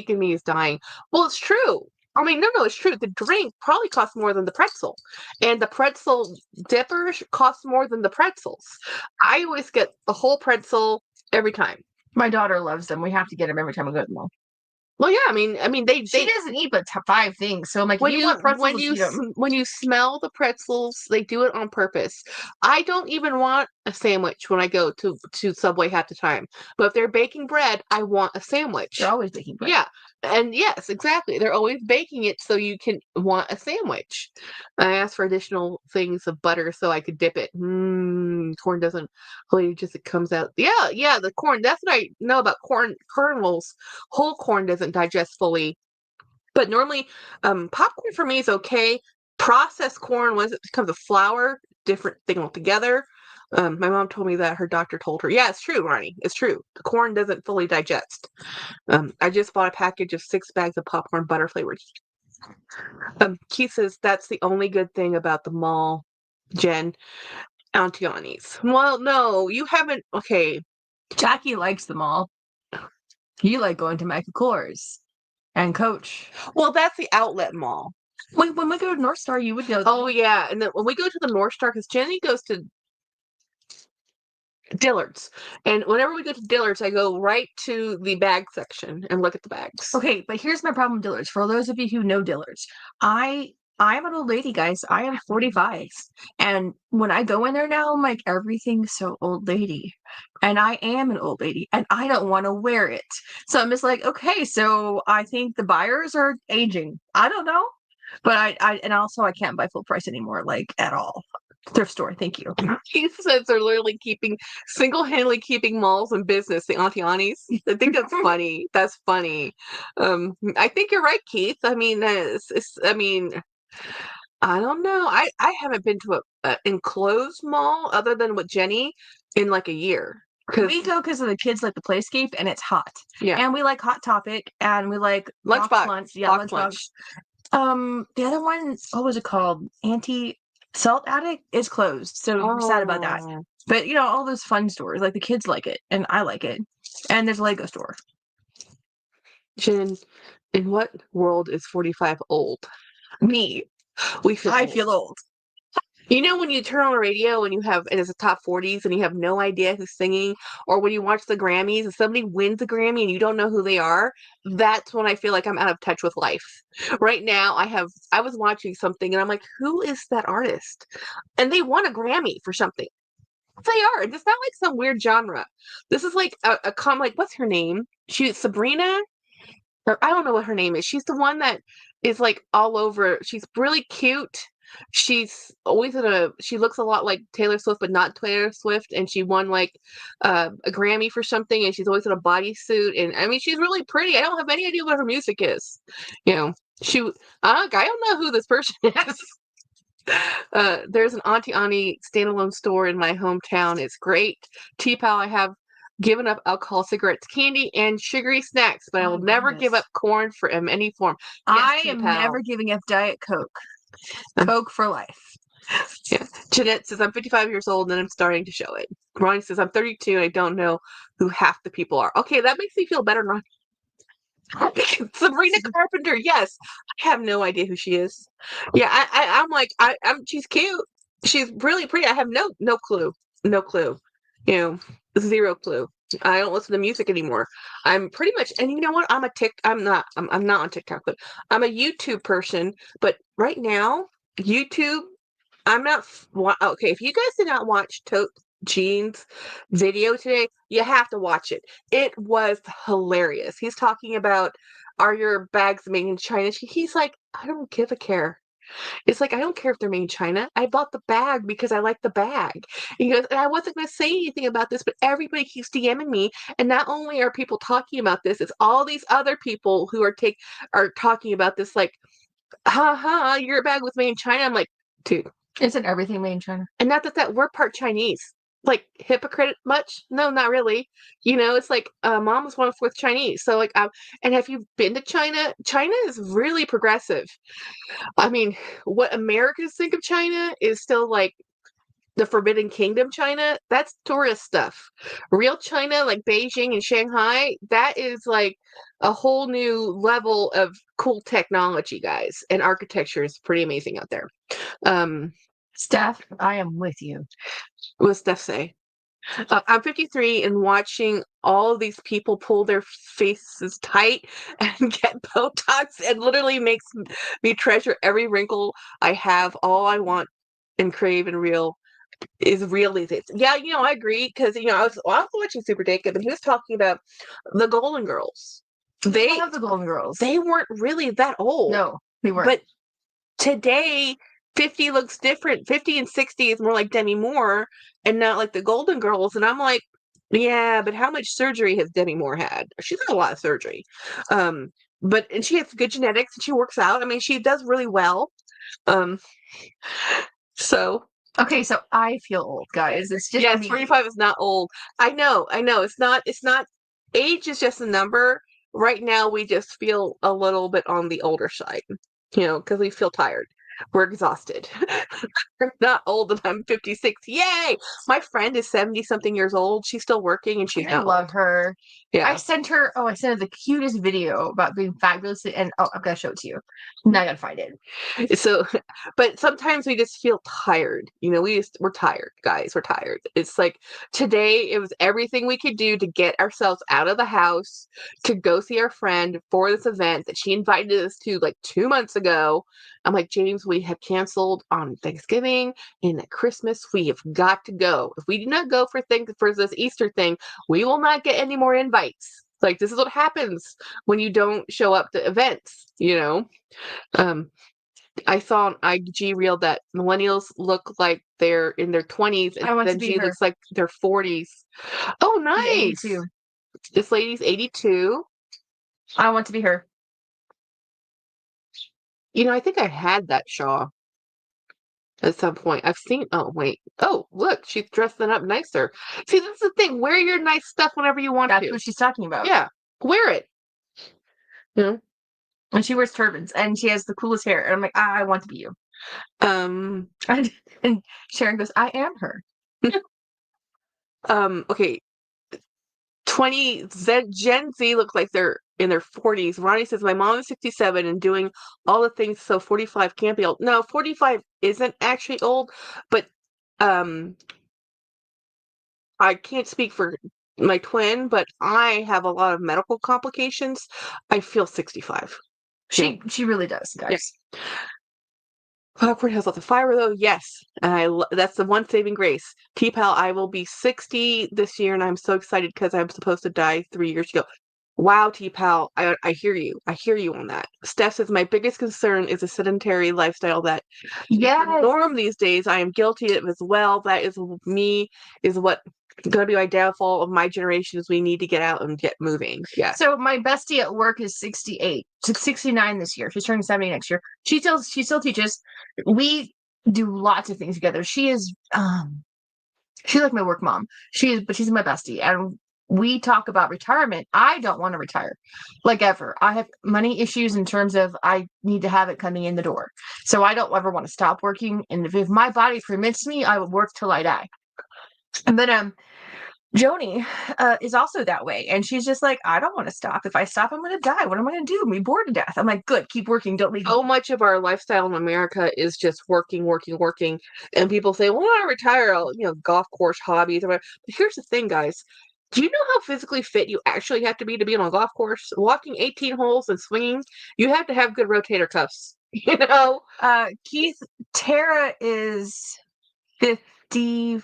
in me is dying. Well, it's true. I mean, no, it's true. The drink probably costs more than the pretzel. And the pretzel dippers cost more than the pretzels. I always get the whole pretzel every time. My daughter loves them. We have to get them every time we go to the mall. Well, yeah, I mean, She doesn't eat but 5 things. So I'm like, if when you you want pretzels, when let's you eat 'em. when you smell the pretzels, they do it on purpose. I don't even want a sandwich when I go to Subway half the time. But if they're baking bread, I want a sandwich. They're always baking bread. Yeah. And yes, exactly. They're always baking it so you can want a sandwich. I asked for additional things of butter so I could dip it. Corn doesn't fully just it comes out. Yeah, the corn. That's what I know about corn kernels. Whole corn doesn't digest fully. But normally, popcorn for me is okay. Processed corn, once it becomes a flour, different thing altogether. My mom told me that her doctor told her, yeah, it's true, Ronnie. It's true. The corn doesn't fully digest. I just bought a package of 6 bags of popcorn butter flavored. Keith says that's the only good thing about the mall, Jen. Auntie Annie's. Well, no, you haven't. Okay. Jackie likes them all. You like going to Michael Kors and Coach. Well, that's the outlet mall. Wait, when we go to North Star, you would go. Oh, yeah. And then when we go to the North Star, because Jenny goes to Dillard's. And whenever we go to Dillard's, I go right to the bag section and look at the bags. Okay, but here's my problem with Dillard's. For those of you who know Dillard's, I'm an old lady, guys. I am 45. And when I go in there now, I'm like, everything's so old lady. And I am an old lady and I don't want to wear it. So I'm just like, okay, so I think the buyers are aging. I don't know. But and also I can't buy full price anymore, like at all. Thrift store, thank you. He says they're literally single-handedly keeping malls in business, the Auntie Annies. I think that's funny. That's funny. I think you're right, Keith. I mean, I don't know. I haven't been to a enclosed mall other than with Jenny in like a year. We go because of the kids like the playscape and it's hot. Yeah. And we like Hot Topic and we like Lunchbox. Lunch. Yeah, Lunchbox. The other one, what was it called? Salt Attic is closed. So we're sad about that. But you know, all those fun stores, like the kids like it and I like it. And there's a Lego store. Jen, in what world is 45 old? Me. I feel old. You know when you turn on the radio and it's a top 40s and you have no idea who's singing, or when you watch the Grammys and somebody wins a Grammy and you don't know who they are, that's when I feel like I'm out of touch with life. Right now, I was watching something and I'm like, who is that artist? And they won a Grammy for something. They are. It's not like some weird genre. This is like like, what's her name? She's Sabrina? Or I don't know what her name is. She's the one that is like all over. She's really cute. She's always she looks a lot like Taylor Swift, but not Taylor Swift. And she won like a Grammy for something. And she's always in a bodysuit. And I mean, she's really pretty. I don't have any idea what her music is. You know, I don't know who this person is. There's an Auntie Annie standalone store in my hometown. It's great. T-Pal, I have given up alcohol, cigarettes, candy, and sugary snacks, but I will never give up corn in any form. Yes, I am never giving up Diet Coke. Coke for life. Yeah. Jeanette says, I'm 55 years old and I'm starting to show it. Ronnie says, I'm 32 and I don't know who half the people are. Okay, that makes me feel better, Ronnie. Sabrina Carpenter, yes. I have no idea who she is. Yeah, I'm like, she's cute. She's really pretty. I have no clue. No clue. You know, zero clue. I don't listen to music anymore. I'm pretty much, and you know what? I'm not on TikTok, but I'm a YouTube person. But right now, YouTube, I'm not, okay, if you guys did not watch Jean's video today, you have to watch it. It was hilarious. He's talking about, are your bags made in China? He's like, I don't give a care. It's like, I don't care if they're made in China. I bought the bag because I like the bag. He goes, and I wasn't going to say anything about this, but everybody keeps DMing me. And not only are people talking about this, it's all these other people who are talking about this, like, your bag was made in China. I'm like, dude. Isn't everything made in China? And not that we're part Chinese. Like, hypocrite much? No, not really. You know, it's like mom was 1/4 Chinese. So like, and have you been to China? China is really progressive. I mean, what Americans think of China is still like the Forbidden Kingdom China. That's tourist stuff. Real China, like Beijing and Shanghai, that is like a whole new level of cool technology, guys. And architecture is pretty amazing out there. Steph, I am with you. What does Steph say? I'm 53 and watching all of these people pull their faces tight and get Botox, and literally makes me treasure every wrinkle I have. All I want and crave and real is really this. Yeah, I agree, because I was also watching Super Dacob, and he was talking about the Golden Girls. I love the Golden Girls. They weren't really that old. No, they weren't. But today, 50 looks different. 50 and 60 is more like Demi Moore and not like the Golden Girls. And I'm like, yeah, but how much surgery has Demi Moore had? She's had a lot of surgery. And she has good genetics, and she works out. I mean, she does really well. So Okay, so I feel old, guys. It's just yes, me. 45 is not old. I know. It's not. Age is just a number. Right now, we just feel a little bit on the older side, because we feel tired. We're exhausted. We're not old, and I'm 56. Yay! My friend is 70-something years old. She's still working, and she's I not love old. her. Yeah. I sent her the cutest video about being fabulous, and I've got to show it to you. Now I gotta find it. So, but sometimes we just feel tired. We're tired, guys. We're tired. It's like today, it was everything we could do to get ourselves out of the house to go see our friend for this event that she invited us to like 2 months ago. I'm like, James, we have canceled on Thanksgiving and at Christmas. We have got to go. If we do not go for this Easter thing, we will not get any more invites. Like, this is what happens when you don't show up to events, I saw on IG reel that millennials look like they're in their 20s, and I want to then be G her. looks like they're 40s. Oh, nice. 82. This lady's 82. I want to be her. I think I had that shawl at some point. I've seen. Oh, wait. Oh, look, she's dressing up nicer. See, that's the thing. Wear your nice stuff whenever you want That's to. what she's talking about. Yeah, wear it. And she wears turbans, and she has the coolest hair. And I'm like, I want to be you. Um. And Sharon goes, I am her. Okay. Gen Z looks like they're in their 40s. Ronnie says, my mom is 67 and doing all the things, so 45 can't be old. No, 45 isn't actually old, but I can't speak for my twin, but I have a lot of medical complications. I feel 65. She really does, guys. Yes. Popcorn has lots of fiber, though. Yes, and that's the one saving grace. T-Pal, I will be 60 this year, and I'm so excited because I'm supposed to die 3 years ago. Wow, T-Pal, I hear you. I hear you on that. Steph says, my biggest concern is a sedentary lifestyle that is the norm these days. I am guilty of as well. That is what going to be my downfall of my generation is we need to get out and get moving. Yeah. So my bestie at work is 68. She's 69 this year. She's turning 70 next year. She still teaches. We do lots of things together. She's like my work mom. But she's my bestie. And we talk about retirement. I don't want to retire, like ever. I have money issues in terms of I need to have it coming in the door. So I don't ever want to stop working. And if my body permits me, I will work till I die. But Joni is also that way. And she's just like, I don't want to stop. If I stop, I'm going to die. What am I going to do? I'm bored to death. I'm like, good, keep working. Don't leave. So much of our lifestyle in America is just working, working, working. And people say, well, when I retire, I'll, golf course hobbies. Or whatever. But here's the thing, guys. Do you know how physically fit you actually have to be on a golf course? Walking 18 holes and swinging, you have to have good rotator cuffs. Keith, Tara is 55.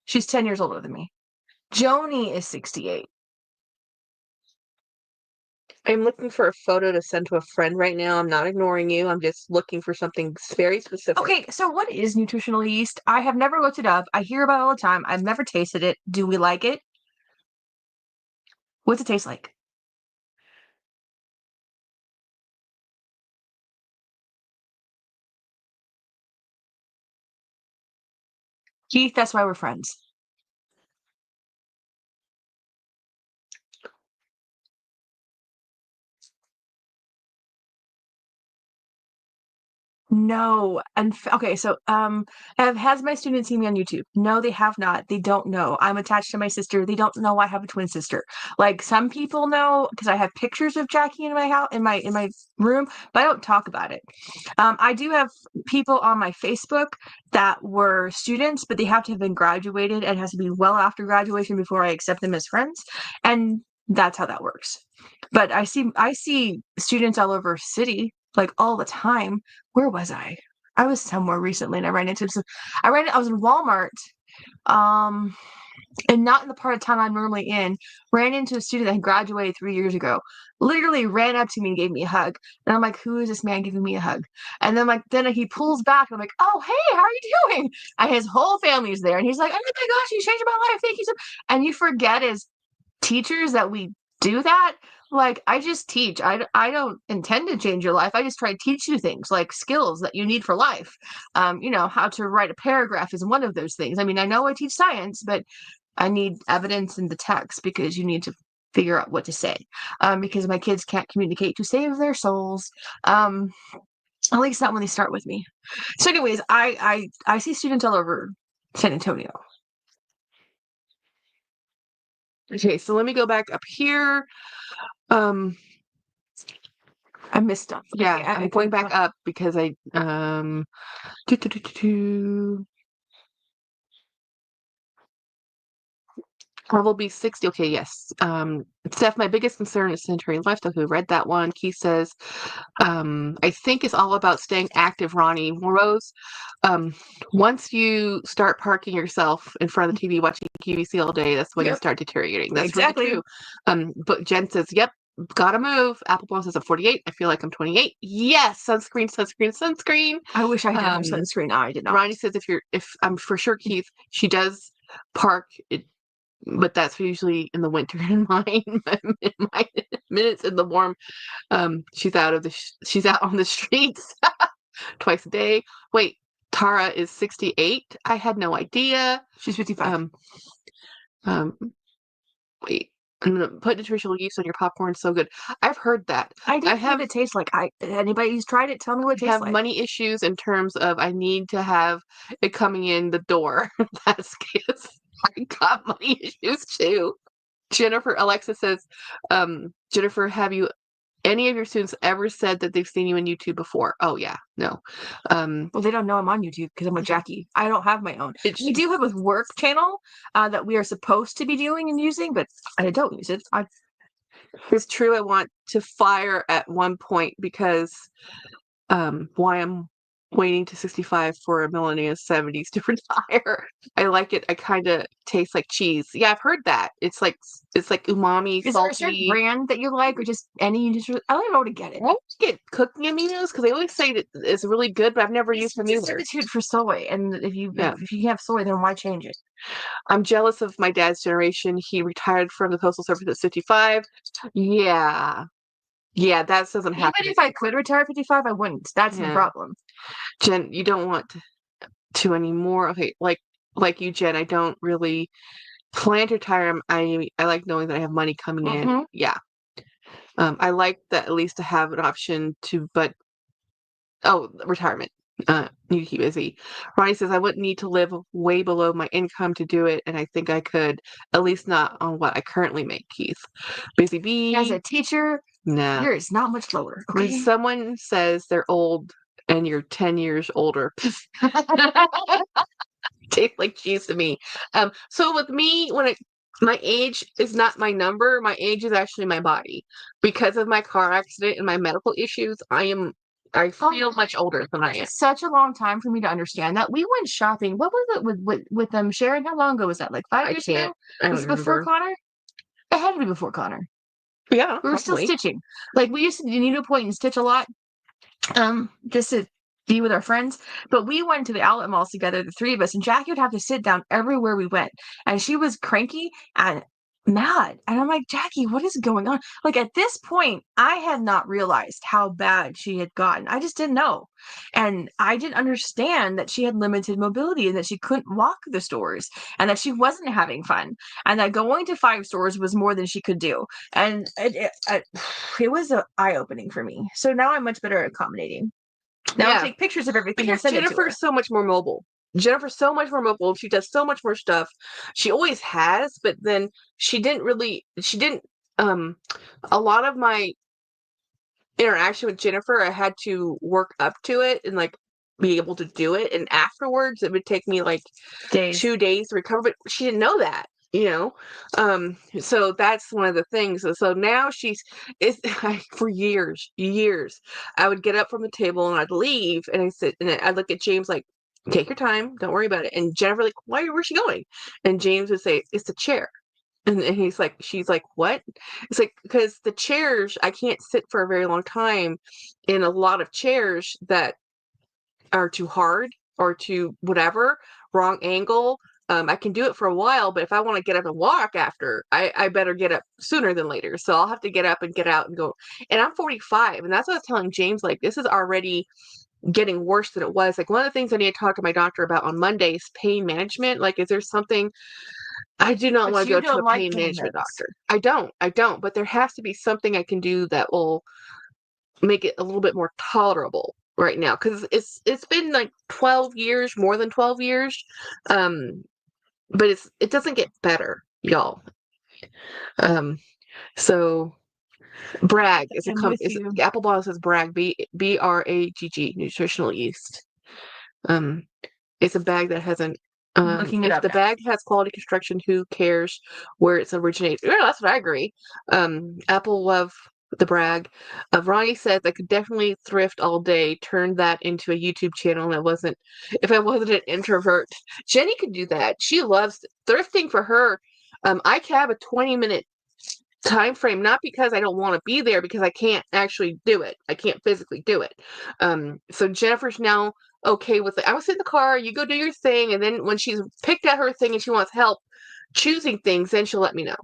She's 10 years older than me. Joni is 68. I'm looking for a photo to send to a friend right now. I'm not ignoring you. I'm just looking for something very specific. Okay, so what is nutritional yeast? I have never looked it up. I hear about it all the time. I've never tasted it. Do we like it? What's it taste like? Keith, that's why we're friends. No. Okay, so has my students seen me on YouTube? No, they have not. They don't know. I'm attached to my sister. They don't know I have a twin sister. Like some people know because I have pictures of Jackie in my house in my room, but I don't talk about it. I do have people on my Facebook that were students, but they have to have been graduated and it has to be well after graduation before I accept them as friends. And that's how that works. But I see students all over city like all the time. Where was I? I was somewhere recently and I ran into some. I was in Walmart, and not in the part of town I'm normally in. Ran into a student that had graduated 3 years ago. Literally ran up to me and gave me a hug. And I'm like, who is this man giving me a hug? And then he pulls back and I'm like, oh hey, how are you doing? And his whole family's there. And he's like, oh my gosh, you changed my life. Thank you so. And you forget as teachers that we do that. Like I just teach. I don't intend to change your life. I just try to teach you things like skills that you need for life. How to write a paragraph is one of those things. I mean, I know I teach science, but I need evidence in the text because you need to figure out what to say. Because my kids can't communicate to save their souls. At least not when they start with me. So, anyways, I see students all over San Antonio. Okay, so let me go back up here. I missed stuff. Yeah, Okay, I'm going back up because I Probably 60. Okay, yes. Steph, my biggest concern is sedentary lifestyle. Who read that one? Keith says, I think it's all about staying active, Ronnie. Rose, once you start parking yourself in front of the TV watching QVC all day, that's when you start deteriorating. That's exactly really true. But Jen says, yep, gotta move. Apple Blossom says I'm 48. I feel like I'm 28. Yes, sunscreen, sunscreen, sunscreen. I wish I had more sunscreen. No, I did not. Ronnie says if I'm for sure, Keith, she does park it, but that's usually in the winter. In my minutes in the warm, she's out on the streets twice a day. Wait, Tara is 68. I had no idea. She's 55. Wait. I'm gonna put nutritional yeast on your popcorn. So good. I've heard that. I have what it tastes like. Anybody who's tried it, tell me what it tastes like. I have money issues in terms of I need to have it coming in the door. That's because I got money issues too. Alexa says, Jennifer, have any of your students ever said that they've seen you on YouTube before? Oh yeah, no. Well, they don't know I'm on YouTube because I'm with Jackie. I don't have my own. We do have a work channel that we are supposed to be doing and using, but I don't use it. It's true. I want to fire at one point because why I'm waiting to 65 for a millennium 70s to retire. I like it. I kind of taste like cheese. Yeah, I've heard that. It's like umami, Is salty. there a certain brand that you like, or just any? I don't even know how to get it. I get cooking aminos because they always say that it's really good, but I've never used them either. Substitute for soy, and if you have soy, then why change it? I'm jealous of my dad's generation. He retired from the postal service at 55. Yeah, that doesn't happen. Even if I could retire at 55, I wouldn't. That's the problem. Jen, you don't want to anymore. Okay, like you, Jen, I don't really plan to retire. I like knowing that I have money coming in. Yeah. I like that at least to have an option retirement. You keep busy. Ronnie says I wouldn't need to live way below my income to do it, and I think I could, at least not on what I currently make, Keith. Busy bee. As a teacher, nah, yours not much lower. Okay? When someone says they're old and you're 10 years older, tastes like cheese to me. So with me, my age is not my number. My age is actually my body. Because of my car accident and my medical issues, I feel much older than I am. It's such a long time for me to understand that. We went shopping. What was it with them, Sharon? How long ago was that? Like 5 years ago? Was it before Connor? It had to be before Connor. Yeah, we were still stitching. Like we used to need to point and stitch a lot, just to be with our friends. But we went to the outlet malls together, the three of us, and Jackie would have to sit down everywhere we went, and she was cranky and mad. And I'm like, Jackie, what is going on? Like at this point, I had not realized how bad she had gotten. I just didn't know. And I didn't understand that she had limited mobility and that she couldn't walk the stores and that she wasn't having fun and that going to 5 stores was more than she could do. And it was eye-opening for me. So now I'm much better at accommodating. Now Yeah. take pictures of everything and Because send it to her. Jennifer's so much more mobile. Jennifer's so much more mobile. She does so much more stuff. She always has, but then she didn't a lot of my interaction with Jennifer, I had to work up to it and like be able to do it. And afterwards it would take me like Days. 2 days to recover, but she didn't know that, you know? So that's one of the things. So now it's for years, I would get up from the table and I'd leave and I sit and I'd look at James like, take your time, don't worry about it. And Jennifer like, where's she going? And James would say, it's the chair. And she's like, what? It's like, because the chairs, I can't sit for a very long time in a lot of chairs that are too hard or too whatever, wrong angle. I can do it for a while, but if I want to get up and walk after, I better get up sooner than later. So I'll have to get up and get out and go. And I'm 45. And that's what I was telling James, like, this is already getting worse than it was. Like, one of the things I need to talk to my doctor about on Monday is pain management. Like, is there something I do not But want to you go to a don't like pain pain management meds. doctor. I don't, but there has to be something I can do that will make it a little bit more tolerable right now, because it's been like 12 years, more than 12 years, but it doesn't get better, y'all. So Bragg is I'm with is you. Apple Bottle says Bragg, Bragg, nutritional yeast. It's a bag that hasn't. Looking it If up the now. bag has quality construction, who cares where it's originated? Yeah, that's what I agree. Apple love the Bragg. Ronnie says I could definitely thrift all day. Turn that into a YouTube channel, and if I wasn't an introvert. Jenny could do that. She loves thrifting. For her, I can have a 20-minute time frame, not because I don't want to be there, because I can't actually do it. I can't physically do it. So Jennifer's now okay with it. I will sit in the car, you go do your thing, and then when she's picked out her thing and she wants help choosing things, then she'll let me know.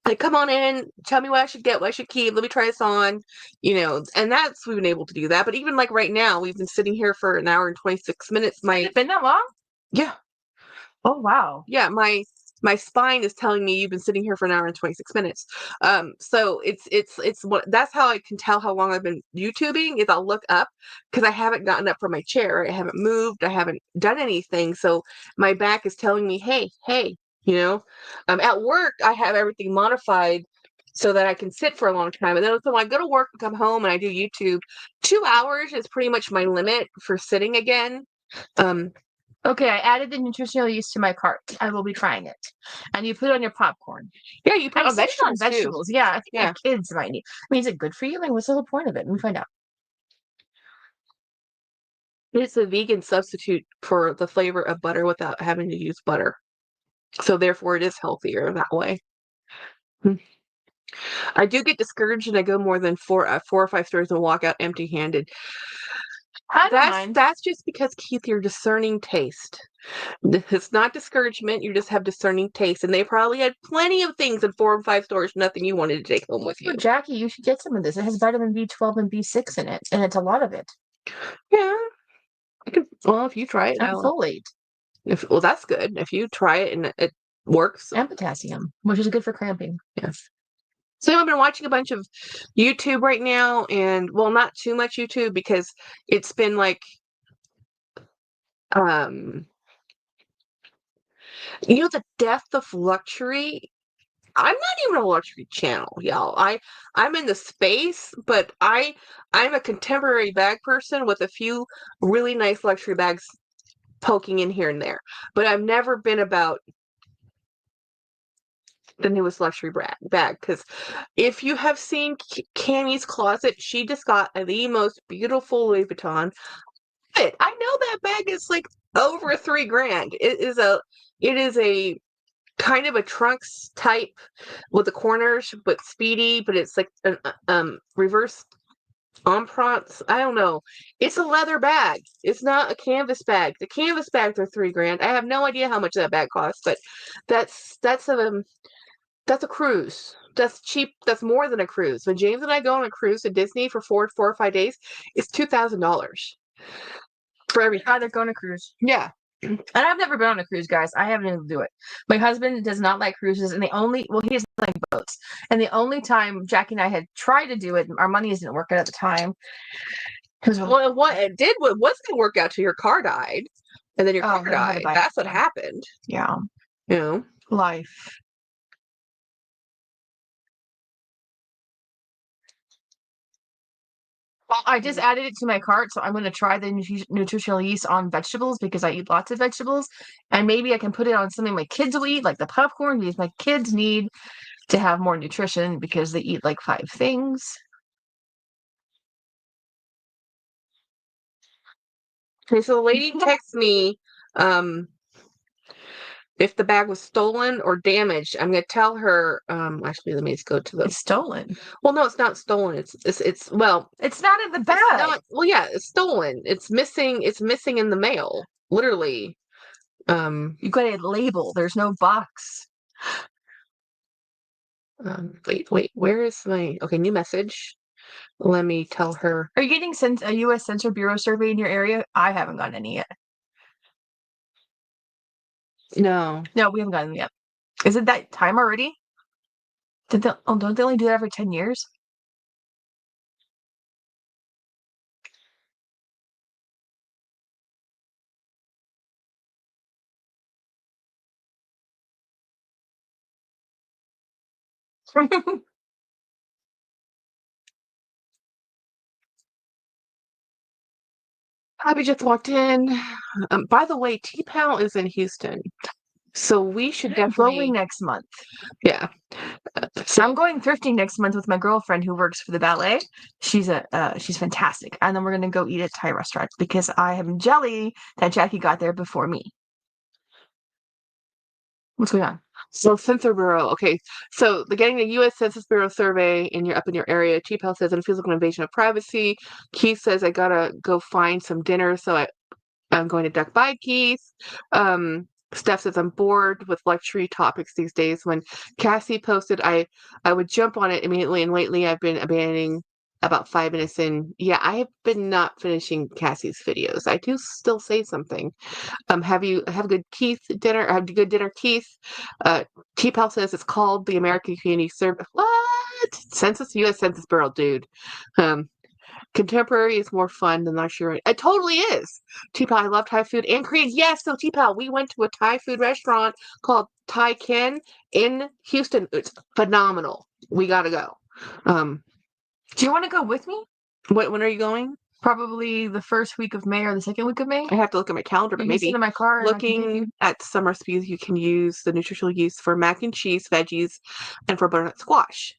Like, come on in, tell me what I should get, what I should keep, let me try this on, and we've been able to do that. But even like right now, we've been sitting here for an hour and 26 minutes. Has it been that long? Yeah. Oh wow. Yeah, my spine is telling me you've been sitting here for an hour and 26 minutes. So it's what that's how I can tell how long I've been YouTubing is I'll look up, because I haven't gotten up from my chair. I haven't moved. I haven't done anything. So my back is telling me, hey, at work, I have everything modified so that I can sit for a long time. And then so when I go to work and come home and I do YouTube, 2 hours is pretty much my limit for sitting again. Okay, I added the nutritional yeast to my cart. I will be trying it. And you put it on your popcorn. Yeah, you put I've on seen it on vegetables too. vegetables. Yeah, I think Yeah. my kids might need. I mean, is it good for you? Like, what's the whole point of it? Let me find out. It's a vegan substitute for the flavor of butter without having to use butter. So therefore it is healthier that way. I do get discouraged and I go more than four or five stores and walk out empty-handed. I don't mind. That's just because, Keith, you're discerning taste. It's not discouragement. You just have discerning taste. And they probably had plenty of things in 4 and 5 stores, nothing you wanted to take home with you. Well, Jackie, you should get some of this. It has vitamin B12 and B6 in it, and it's a lot of it. Yeah. Well, if you try it, And folate. well, that's good. If you try it and it works. And potassium, which is good for cramping. Yes. So I've been watching a bunch of YouTube right now, and well, not too much YouTube, because it's been like, the death of luxury. I'm not even a luxury channel, y'all. I'm in the space, but I'm a contemporary bag person with a few really nice luxury bags poking in here and there. But I've never been about the newest luxury bag, because if you have seen Cammy's closet, she just got the most beautiful Louis Vuitton. But I know that bag is like over $3,000. It is a kind of a trunks type with the corners, but speedy. But it's like an reverse empreinte. I don't know. It's a leather bag. It's not a canvas bag. The canvas bags are $3,000. I have no idea how much that bag costs, but that's a cruise. That's cheap. That's more than a cruise. When James and I go on a cruise to Disney for 4 or 5 days, it's $2,000 for everything. Either go on a cruise. Yeah. And I've never been on a cruise, guys. I haven't been able to do it. My husband does not like cruises, and he doesn't like boats. And the only time Jackie and I had tried to do it, our money didn't work out at the time. Well, what it did was going to work out till your car died, and then your car then I had to died. buy That's what it. happened. Yeah. You know. Life. Well, I just added it to my cart, so I'm going to try the nutritional yeast on vegetables because I eat lots of vegetables, and maybe I can put it on something my kids will eat, like the popcorn, because my kids need to have more nutrition because they eat like 5 things. Okay, so the lady texts me if the bag was stolen or damaged. I'm gonna tell her. Actually, let me just go to the. It's stolen. Well, no, it's not stolen. It's well, It's not in the bag. it's not. Well, yeah, it's stolen. It's missing. It's missing in the mail. Literally. You got a label. There's no box. Wait. Where is my? Okay, new message. Let me tell her. Are you getting a U.S. Census Bureau survey in your area? I haven't gotten any yet. No. No, we haven't gotten them yet. Is it that time already? Don't they only do that every 10 years? Abby just walked in. By the way, T-Pal is in Houston, so we should Going definitely. next month. Yeah. So I'm going thrifting next month with my girlfriend who works for the ballet. She's fantastic, and then we're gonna go eat at a Thai restaurant because I am jelly that Jackie got there before me. What's going on? So Census Bureau. Okay, so the getting the U.S. Census Bureau survey up in your area. T-Pal says it feels like an invasion of privacy. Keith says I gotta go find some dinner, so I'm going to duck by Keith. Steph says I'm bored with luxury topics these days. When Cassie posted, I would jump on it immediately, and lately I've been abandoning about 5 minutes in. Yeah, I have been not finishing Cassie's videos. I do still say something. Have a good Keith dinner? Have a good dinner, Keith. T-Pal says it's called the American Community Service. What? U.S. Census Bureau, dude. Contemporary is more fun than luxury. It totally is. T-Pal, I love Thai food and Korean. Yes, so T-Pal, we went to a Thai food restaurant called Thai Ken in Houston. It's phenomenal. We gotta go. Do you want to go with me? When are you going? Probably the first week of May or the second week of May. I have to look at my calendar, but You can sit maybe in my car and I can take you. looking at some recipes, you can use the nutritional yeast for mac and cheese, veggies, and for butternut squash.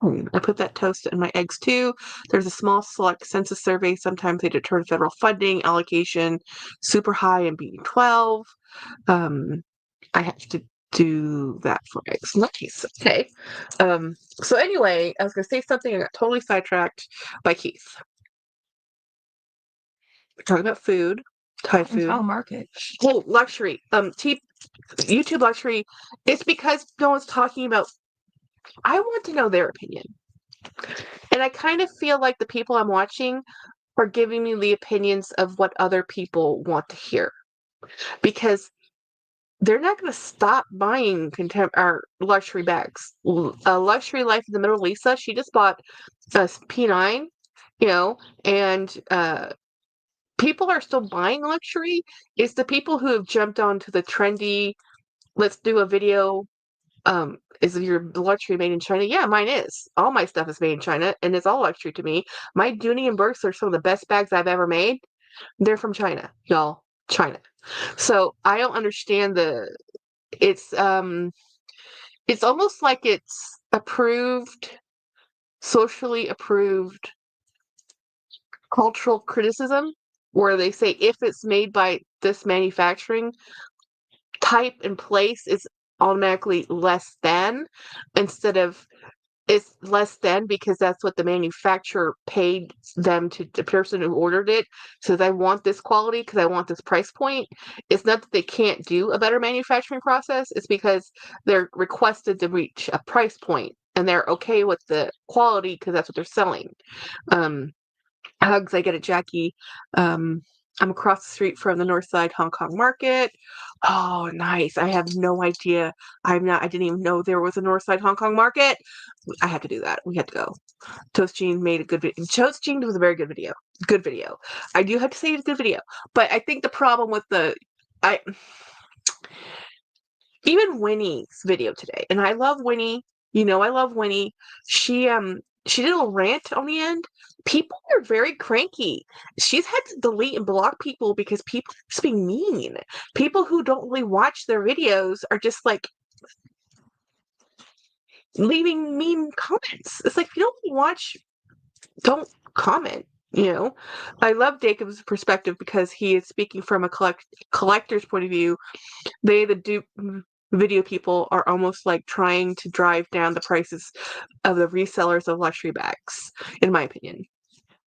I put that toast in my eggs too. There's a small select census survey. Sometimes they determine federal funding allocation super high in B12. I have to do that for eggs. Nice. Okay. So anyway, I was gonna say something. I got totally sidetracked by Keith. We're talking about food, Thai food. Thai market. Oh, luxury. YouTube luxury. It's because no one's talking about. I want to know their opinion. And I kind of feel like the people I'm watching are giving me the opinions of what other people want to hear. Because they're not going to stop buying or luxury bags. A luxury life in the middle, Lisa, she just bought a P9, and people are still buying luxury. It's the people who have jumped onto the trendy, let's do a video. Is your luxury made in China? Yeah, mine is. All my stuff is made in China, and it's all luxury to me. My Dooney and Burks are some of the best bags I've ever made. They're from China, y'all. China. So I don't understand it's almost like it's socially approved cultural criticism, where they say if it's made by this manufacturing type and place, is automatically less than, instead of it's less than because that's what the manufacturer paid them to the person who ordered it. Says I want this quality because I want this price point. It's not that they can't do a better manufacturing process. It's because they're requested to reach a price point and they're okay with the quality because that's what they're selling. Hugs I get at Jackie. I'm across the street from the Northside Hong Kong Market. Oh, nice. I have no idea. I didn't even know there was a Northside Hong Kong Market. I had to do that. We had to go. Toast Jean made a good video. Toast Jean was a very good video. Good video. I do have to say it's a good video. But I think the problem with even Winnie's video today, and I love Winnie. I love Winnie. She did a rant on the end. People are very cranky. She's had to delete and block people because people are just being mean. People who don't really watch their videos are just like leaving mean comments. It's like, if you don't really watch, don't comment. I love Dacob's perspective because he is speaking from a collector's point of view. The video people are almost like trying to drive down the prices of the resellers of luxury bags, in my opinion.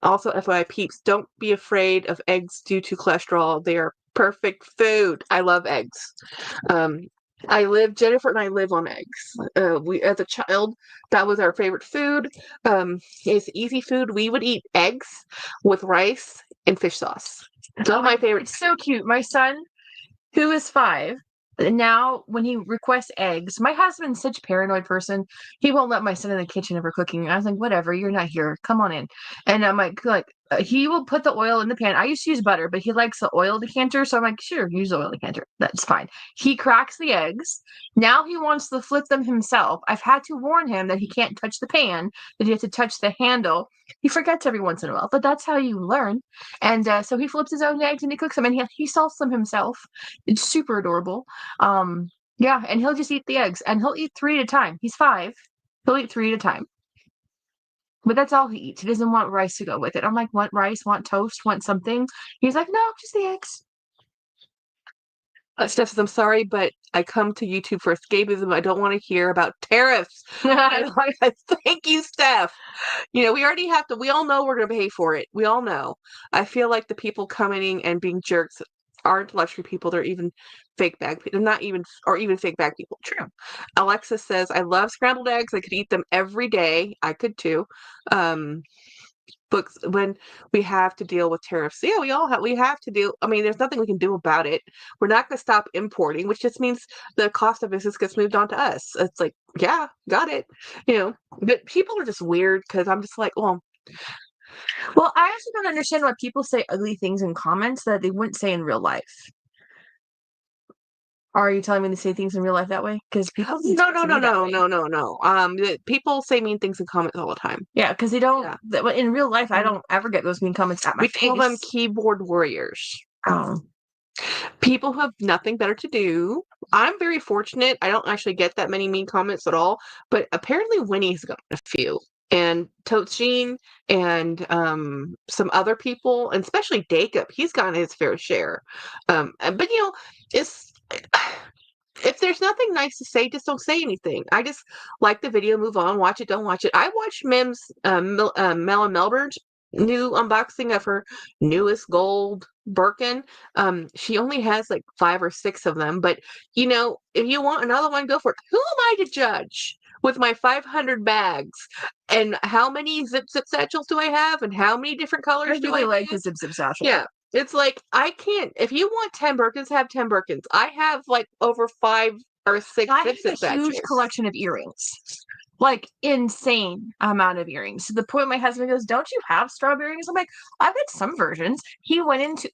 Also, FYI peeps, don't be afraid of eggs due to cholesterol. They are perfect food. I love eggs. Jennifer and I live on eggs. As a child, that was our favorite food. It's easy food. We would eat eggs with rice and fish sauce. It's one of my favorites. It's so cute. My son, who is 5, now when he requests eggs, my husband's such a paranoid person. He won't let my son in the kitchen if we're cooking. I was like, whatever, you're not here. Come on in. And I'm like, he will put the oil in the pan. I used to use butter, but he likes the oil decanter. So I'm like, sure, use the oil decanter. That's fine. He cracks the eggs. Now he wants to flip them himself. I've had to warn him that he can't touch the pan, that he has to touch the handle. He forgets every once in a while, but that's how you learn. And so he flips his own eggs and he cooks them, and he salts them himself. It's super adorable. Yeah, and he'll just eat the eggs, and he'll eat 3 at a time. He's 5. He'll eat 3 at a time. But that's all he eats. He doesn't want rice to go with it. I'm like, want rice, want toast, want something? He's like, no, just the eggs. Steph says, I'm sorry, but I come to YouTube for escapism. I don't want to hear about tariffs. Thank you, Steph. We already have to. We all know we're going to pay for it. We all know. I feel like the people commenting and being jerks aren't luxury people. They're even fake bag people. They're not even, or even fake bag people. True. Alexa says, I love scrambled eggs. I could eat them every day. I could too. Books when we have to deal with tariffs. Yeah, we have to deal. I mean, there's nothing we can do about it. We're not going to stop importing, which just means the cost of business gets moved on to us. It's like, yeah, got it. But people are just weird because I'm just like, well, I also don't understand why people say ugly things in comments that they wouldn't say in real life. Are you telling me to say things in real life that way? Because people no. People say mean things in comments all the time. Yeah, because they don't. Yeah. In real life, I don't ever get those mean comments at my face. We call them keyboard warriors. Oh. People who have nothing better to do. I'm very fortunate. I don't actually get that many mean comments at all. But apparently Winnie's got a few. And Totes Jean and some other people, and especially Dacob, he's gotten his fair share. But it's. If there's nothing nice to say, just don't say anything. I just like the video, move on, watch it, don't watch it. I watched Mel and Melbourne's new unboxing of her newest gold Birkin. She only has like 5 or 6 of them, but if you want another one, go for it. Who am I to judge with my 500 bags and how many zip satchels do I have and how many different colors do I like the zip satchel? Yeah. It's like, I can't. If you want 10 Birkins, have 10 Birkins. I have like over 5 or 6. I have a huge collection of earrings, like insane amount of earrings. To the point my husband goes, "Don't you have strawberry earrings?" I'm like, "I've got some versions." He went into.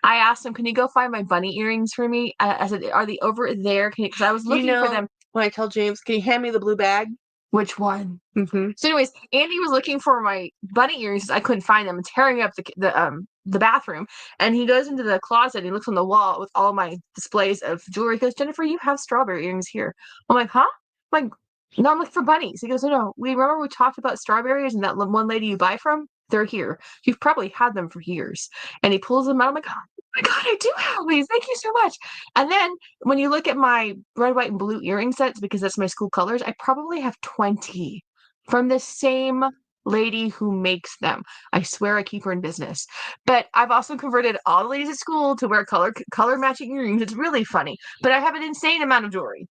I asked him, "Can you go find my bunny earrings for me?" I said, "Are they over there?" Because I was looking for them. When I tell James, "Can you hand me the blue bag?" Which one? Mm-hmm. So, anyways, Andy was looking for my bunny earrings. I couldn't find them, tearing up the bathroom. And he goes into the closet and he looks on the wall with all my displays of jewelry. He goes, "Jennifer, you have strawberry earrings here." I'm like, "Huh?" I'm like, "No, I'm looking for bunnies." He goes, "No, we talked about strawberries and that one lady you buy from. They're here. You've probably had them for years." And he pulls them out. I'm like, "Oh my God, I do have these. Thank you so much." And then when you look at my red, white, and blue earring sets, because that's my school colors, I probably have 20 from the same lady who makes them. I swear I keep her in business. But I've also converted all the ladies at school to wear color matching earrings. It's really funny. But I have an insane amount of jewelry.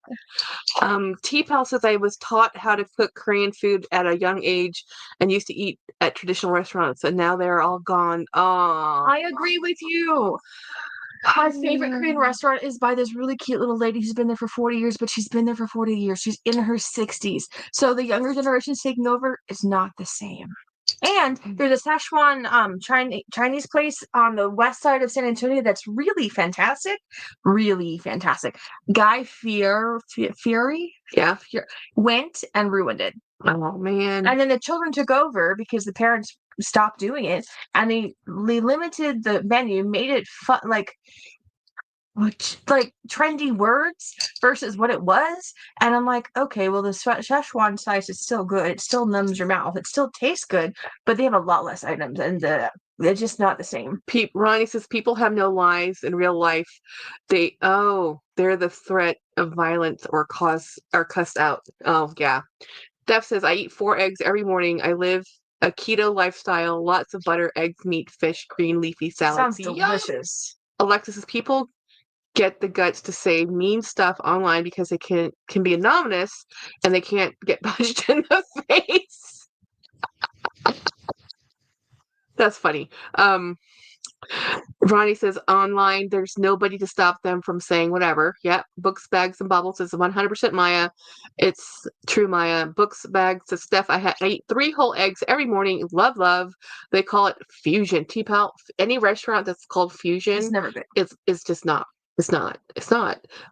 T-Pal says I was taught how to cook Korean food at a young age and used to eat at traditional restaurants, and now they're all gone. Oh, I agree with you. My favorite Korean restaurant is by this really cute little lady who's been there for 40 years, but she's been there for 40 years. She's in her 60s. So the younger generation's taking over is not the same. And there's a Szechuan Chinese place on the west side of San Antonio that's really fantastic. Really fantastic. Guy Fieri went and ruined it. oh man. And then the children took over because the parents stopped doing it, and they limited the menu, made it fun, like trendy words versus what it was. And I'm like, okay, well, the Szechuan spice is still good. It still numbs your mouth. It still tastes good, but they have a lot less items, and they're just not the same. Ronnie says people have no lives in real life. They're the threat of violence or cussed out. Oh yeah. Steph says I eat 4 eggs every morning. I live a keto lifestyle. Lots of butter, eggs, meat, fish, green leafy salads. Sounds delicious. Alexis says people get the guts to say mean stuff online because they can be anonymous and they can't get punched in the face. That's funny. Ronnie says online, there's nobody to stop them from saying whatever. Yep. Books, bags, and bubbles is 100% Maya. It's true, Maya. Books, bags, says Steph. I eat 3 whole eggs every morning. Love. They call it fusion. T-Pal. Any restaurant that's called fusion, It's never good. It's just not. It's not.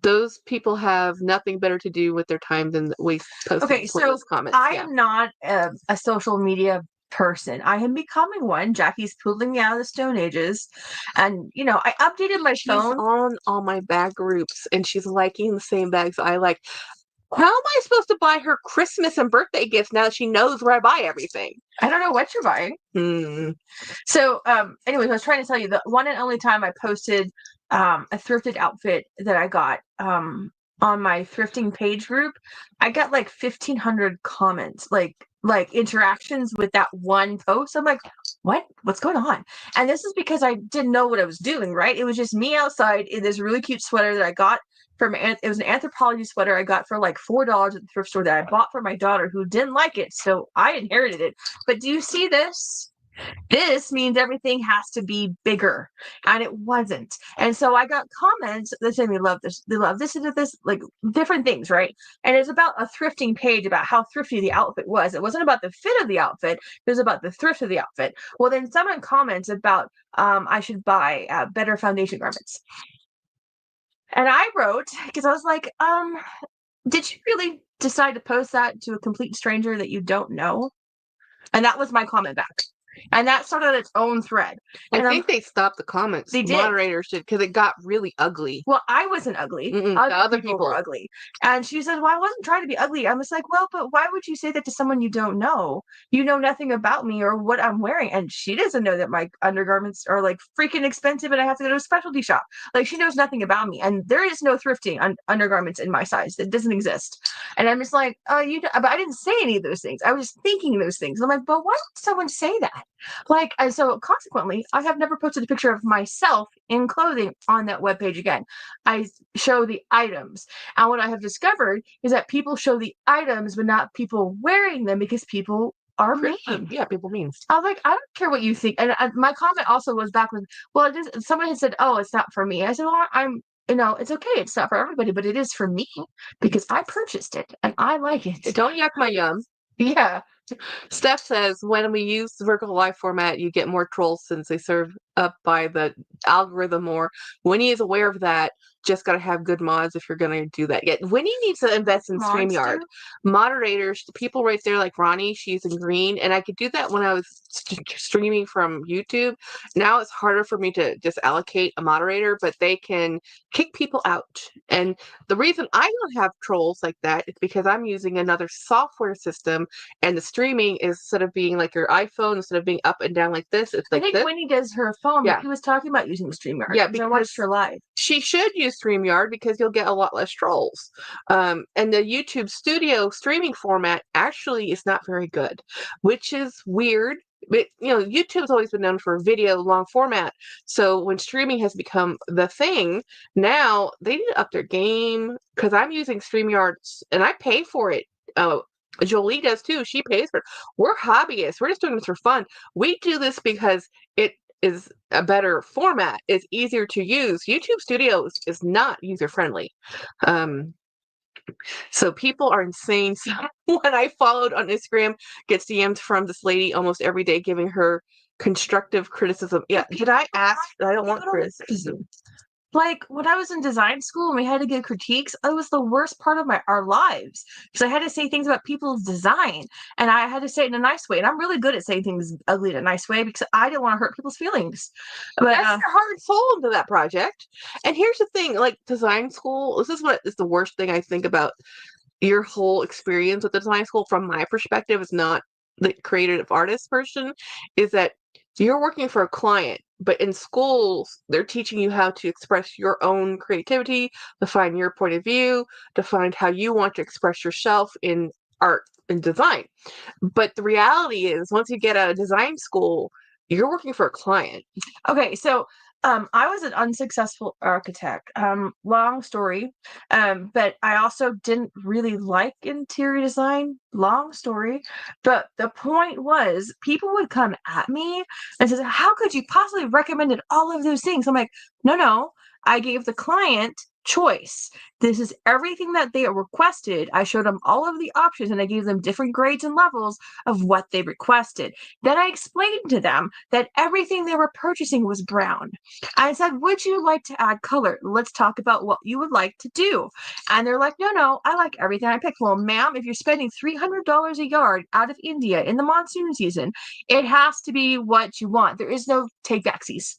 Those people have nothing better to do with their time than waste posting. Okay, so comments. I am not a social media person. I am becoming one. Jackie's pulling me out of the Stone Ages, and I updated my phone. On all my bag groups, and she's liking the same bags I like. How am I supposed to buy her Christmas and birthday gifts now that she knows where I buy everything? I don't know what you're buying. So, anyways, I was trying to tell you the one and only time I posted a thrifted outfit that I got on my thrifting page group, I got like 1,500 comments, like interactions with that one post. I'm like, what's going on? And this is because I didn't know what I was doing, right? It was just me outside in this really cute sweater that I got from, it was an Anthropologie sweater I got for like $4 at the thrift store that I bought for my daughter who didn't like it, so I inherited it. But do you see this? This means everything has to be bigger, and it wasn't. And so I got comments that said, "We love this. They love this and this, like different things, right?" And it's about a thrifting page about how thrifty the outfit was. It wasn't about the fit of the outfit. It was about the thrift of the outfit. Well, then someone comments about I should buy better foundation garments, and I wrote, because I was like, did you really decide to post that to a complete stranger that you don't know? And that was my comment back. And that started its own thread. And I think they stopped the comments. They did. Moderators did, because it got really ugly. Well, I wasn't ugly. Other people were ugly. And she said, well, I wasn't trying to be ugly. I was like, well, but why would you say that to someone you don't know? You know nothing about me or what I'm wearing. And she doesn't know that my undergarments are like freaking expensive and I have to go to a specialty shop. Like, she knows nothing about me. And there is no thrifting on undergarments in my size. That doesn't exist. And I'm just like, but I didn't say any of those things. I was just thinking those things. I'm like, but why would someone say that? Like, and so consequently, I have never posted a picture of myself in clothing on that webpage again. I show the items. And what I have discovered is that people show the items, but not people wearing them, because people are mean. Yeah, people mean. I was like, I don't care what you think. And my comment also was back with, well, someone had said, oh, it's not for me. I said, well, it's okay. It's not for everybody, but it is for me because I purchased it and I like it. Don't yuck my yum. Yeah. Steph says, when we use the vertical live format, you get more trolls since they serve up by the algorithm more. Winnie is aware of that. Just got to have good mods if you're going to do that. Yet Winnie needs to invest in StreamYard. Moderators, the people right there like Ronnie, she's in green. And I could do that when I was streaming from YouTube. Now it's harder for me to just allocate a moderator, but they can kick people out. And the reason I don't have trolls like that is because I'm using another software system, and the streaming is, instead of being like your iPhone, instead of being up and down like this, it's like I think this. Winnie does her phone, Yeah. but he was talking about using StreamYard. Yeah, because I watched her live. she should use StreamYard because you'll get a lot less trolls. And the YouTube Studio streaming format actually is not very good, which is weird. But YouTube's always been known for video long format. So when streaming has become the thing, now they need to up their game because I'm using StreamYard and I pay for it. Jolie does too. She pays for it. We're hobbyists. We're just doing this for fun. We do this because it is a better format. It's easier to use. YouTube Studio is not user friendly. So people are insane. So when I followed on Instagram, gets DM'd from this lady almost every day giving her constructive criticism. Yeah, did I ask? I don't want criticism. Like when I was in design school and we had to give critiques, it was the worst part of our lives because I had to say things about people's design and I had to say it in a nice way. And I'm really good at saying things ugly in a nice way because I didn't want to hurt people's feelings. But that's your heart and soul into that project. And here's the thing, like design school, this is what is the worst thing I think about your whole experience with the design school from my perspective is not the creative artist person, is that you're working for a client, but in schools, they're teaching you how to express your own creativity, define your point of view, define how you want to express yourself in art and design. But the reality is, once you get out of design school, you're working for a client. Okay, so I was an unsuccessful architect. Long story. But I also didn't really like interior design. Long story. But the point was, people would come at me and says, "How could you possibly recommended all of those things?" I'm like, no. I gave the client choice. This is everything that they requested. I showed them all of the options and I gave them different grades and levels of what they requested. Then I explained to them that everything they were purchasing was brown. I said, "Would you like to add color? Let's talk about what you would like to do." And they're like, no, I like everything I picked. Well, ma'am, if you're spending $300 a yard out of India in the monsoon season, it has to be what you want. There is no take backsies,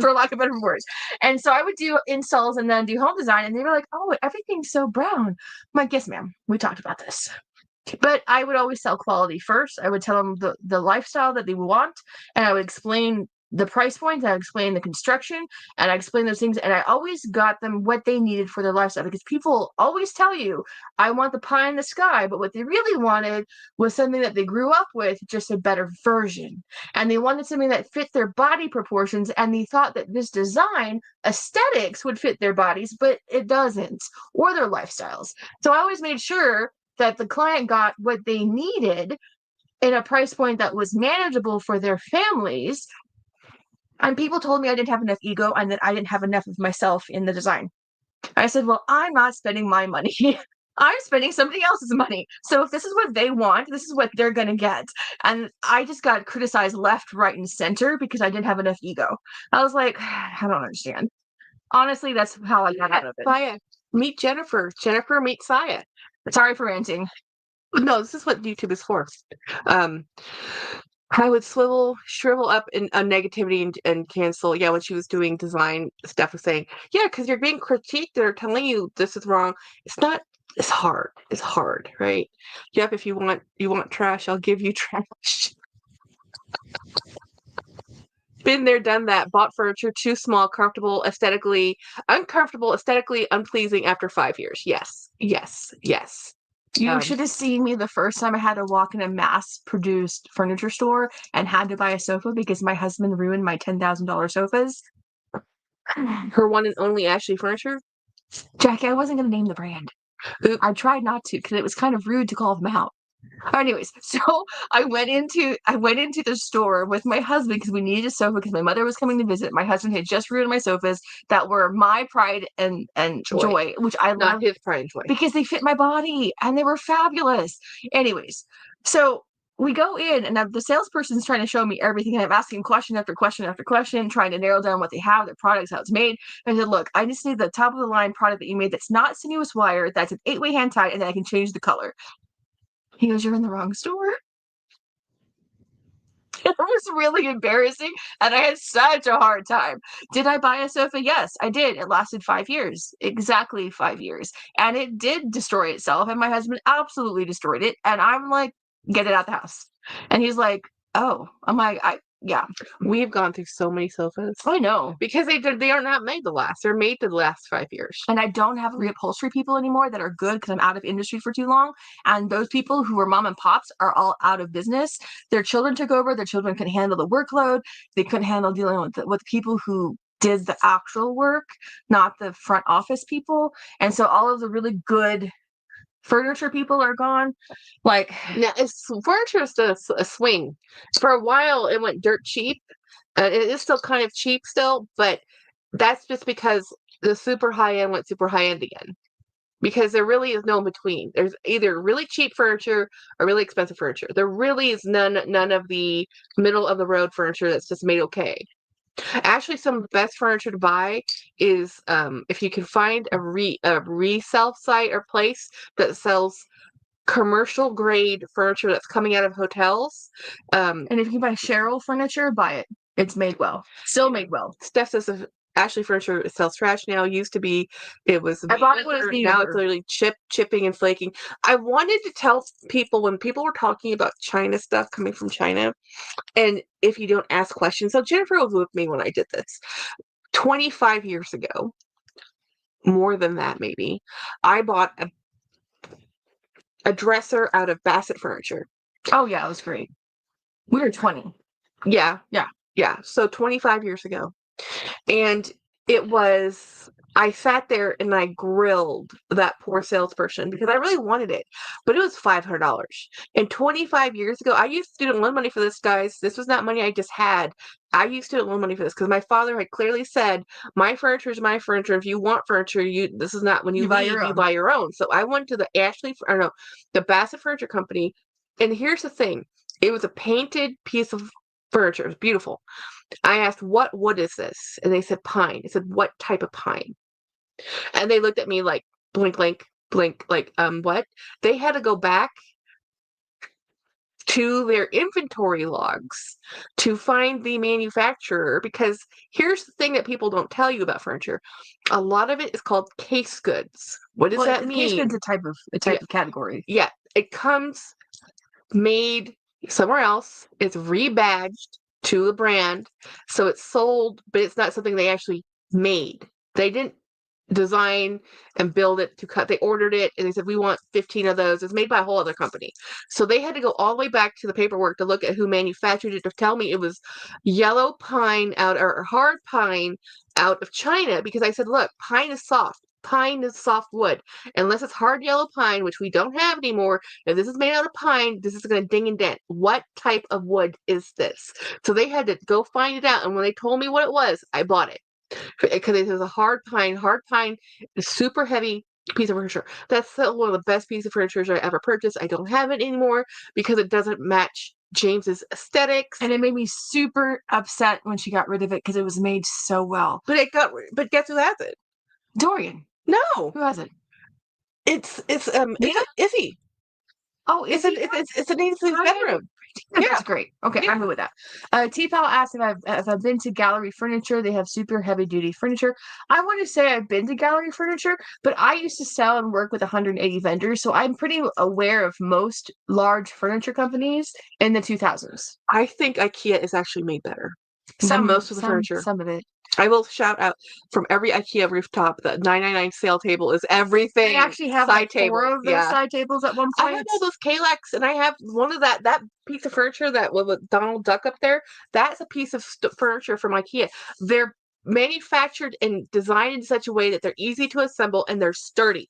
for lack of better words. And so I would do installs and then do home design. And they were like, "Oh, everything's so brown." I'm like, "Yes, ma'am. We talked about this." But I would always sell quality first. I would tell them the lifestyle that they want, and I would explain the price points, I would explain the construction, and I explained those things, and I always got them what they needed for their lifestyle because people always tell you, "I want the pie in the sky," but what they really wanted was something that they grew up with, just a better version. And they wanted something that fit their body proportions, and they thought that this design aesthetics would fit their bodies, but it doesn't, or their lifestyles. So I always made sure that the client got what they needed in a price point that was manageable for their families. And people told me I didn't have enough ego and that I didn't have enough of myself in the design. I said, "Well, I'm not spending my money. I'm spending somebody else's money. So if this is what they want, this is what they're going to get." And I just got criticized left, right, and center because I didn't have enough ego. I was like, I don't understand. Honestly, that's how I got out of it. Saya, meet Jennifer. Jennifer, meet Saya. Sorry for ranting. No, this is what YouTube is for. I would shrivel up in negativity and cancel. Yeah, when she was doing design stuff, was saying, "Yeah, because you're being critiqued. They're telling you this is wrong." It's not. It's hard. It's hard, right? Yep. If you want trash, I'll give you trash. Been there, done that. Bought furniture too small, comfortable, aesthetically uncomfortable, aesthetically unpleasing after 5 years. Yes. You should have seen me the first time I had to walk in a mass-produced furniture store and had to buy a sofa because my husband ruined my $10,000 sofas. Her one and only Ashley Furniture. Jackie, I wasn't going to name the brand. I tried not to because it was kind of rude to call them out. Anyways, so I went into the store with my husband because we needed a sofa because my mother was coming to visit. My husband had just ruined my sofas that were my pride and joy, which I love. Not his pride and joy. Because they fit my body and they were fabulous. Anyways, so we go in and the salesperson's trying to show me everything. And I'm asking question after question after question, trying to narrow down what they have, their products, how it's made. And I said, "Look, I just need the top of the line product that you made that's not sinuous wire, that's an 8-way hand tie, and then I can change the color." He goes, "You're in the wrong store." It was really embarrassing, and I had such a hard time. Did I buy a sofa? Yes, I did. It lasted 5 years, exactly 5 years, and it did destroy itself, and my husband absolutely destroyed it, and I'm like, "Get it out the house." And he's like, "Oh." I'm like, yeah. We've gone through so many sofas I know. because they are not made to last. They're made to last 5 years. And I don't have reupholstery people anymore that are good because I'm out of industry for too long. And those people who were mom and pops are all out of business. Their children took over. Their children couldn't handle the workload. They couldn't handle dealing with people who did the actual work, not the front office people. And so all of the really good furniture people are gone. Like, Now, furniture is a swing. For a while, it went dirt cheap. It is still kind of cheap still, but that's just because the super high end went super high end again. Because there really is no in between. There's either really cheap furniture or really expensive furniture. There really is none of the middle of the road furniture that's just made okay. Actually, some of the best furniture to buy is if you can find a resale site or place that sells commercial grade furniture that's coming out of hotels. and if you buy Cheryl furniture, buy it. It's made well. Still made well. Steph says Ashley furniture sells trash now. Used to be, it was I bought it when it was now it's literally chipping and flaking. I wanted to tell people when people were talking about China stuff coming from China, and if you don't ask questions. So Jennifer was with me when I did this 25 years ago, more than that maybe. I bought a dresser out of Bassett Furniture. Oh yeah, it was great. We were 20. Yeah. Yeah. Yeah. So 25 years ago. And it was, I sat there and I grilled that poor salesperson because I really wanted it, but it was $500. And 25 years ago, I used student loan money for this, guys. This was not money I just had. I used student loan money for this because my father had clearly said, my furniture is my furniture. If you want furniture, this is not when you buy leave, your own. you buy your own. So I went to the Bassett Furniture Company. And here's the thing. It was a painted piece of furniture. It was beautiful. I asked, what wood is this? And they said pine. I said, what type of pine? And they looked at me like, blink, blink, blink, like, what? They had to go back to their inventory logs to find the manufacturer, because here's the thing that people don't tell you about furniture. A lot of it is called case goods. What does that mean? Case goods a type of category. Yeah, it comes made somewhere else. It's rebadged to the brand, so it's sold, but it's not something they actually made. They didn't design and build it to cut. They ordered it and they said, we want 15 of those. It's made by a whole other company. So they had to go all the way back to the paperwork to look at who manufactured it to tell me it was yellow pine or hard pine out of China, because I said, look, pine is soft. Pine is soft wood. Unless it's hard yellow pine, which we don't have anymore, if this is made out of pine, this is going to ding and dent. What type of wood is this? So they had to go find it out. And when they told me what it was, I bought it. Because it was a hard pine, a super heavy piece of furniture. That's one of the best pieces of furniture I ever purchased. I don't have it anymore because it doesn't match James's aesthetics. And it made me super upset when she got rid of it because it was made so well. But guess who has it? Dorian. No. Who has it? It's Izzy. Oh, it's in Izzy's bedroom. That's great. Okay, I'm good with that. T-Pal asked if I've been to Gallery Furniture. They have super heavy duty furniture. I want to say I've been to Gallery Furniture, but I used to sell and work with 180 vendors, so I'm pretty aware of most large furniture companies in the 2000s. I think IKEA is actually made better than most of the furniture. Some of it. I will shout out from every IKEA rooftop, the 999 sale table is everything. I actually have side like 4 of those side tables at one point. I have all those Kalex, and I have one of that piece of furniture that with Donald Duck up there. That's a piece of furniture from IKEA. They're manufactured and designed in such a way that they're easy to assemble and they're sturdy.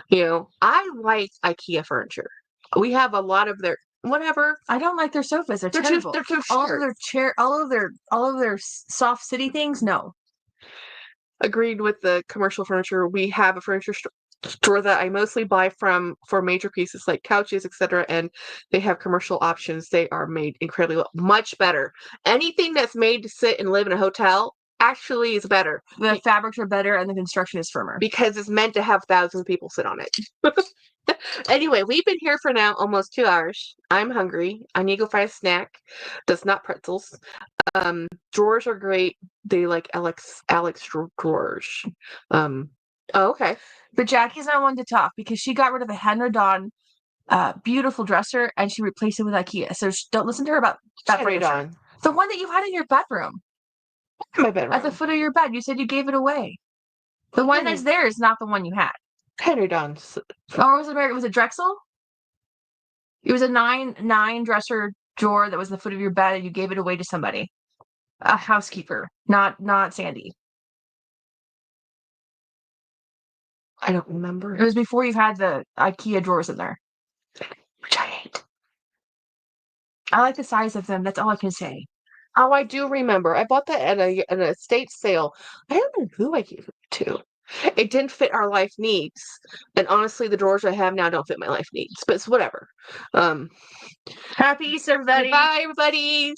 You know, I like IKEA furniture. We have a lot of their whatever. I don't like their sofas. They're terrible. They're too all short. of their chair, all of their soft city things. No. Agreed with the commercial furniture. We have a furniture store that I mostly buy from for major pieces like couches, etc. And they have commercial options. They are made incredibly well, much better. Anything that's made to sit and live in a hotel actually is better. The fabrics are better and the construction is firmer because it's meant to have thousands of people sit on it. Anyway, we've been here for now almost 2 hours. I'm hungry. I need to go find a snack that's not pretzels. Drawers are great. They like Alex drawers. Oh, okay. But Jackie's not one to talk because she got rid of a Henry Dawn beautiful dresser and she replaced it with IKEA. So don't listen to her about that furniture. The one that you had in your bedroom. My bedroom. At the foot of your bed. You said you gave it away. The one that's there is not the one you had. Henry Don's. Or was it Drexel? It was a nine dresser drawer that was the foot of your bed and you gave it away to somebody. A housekeeper, not Sandy. I don't remember. It was before you had the IKEA drawers in there. Which I hate. I like the size of them. That's all I can say. Oh, I do remember. I bought that at an estate sale. I don't know who I gave it to. It didn't fit our life needs. And honestly, the drawers I have now don't fit my life needs. But it's whatever. Happy Easter, everybody. Bye, everybody.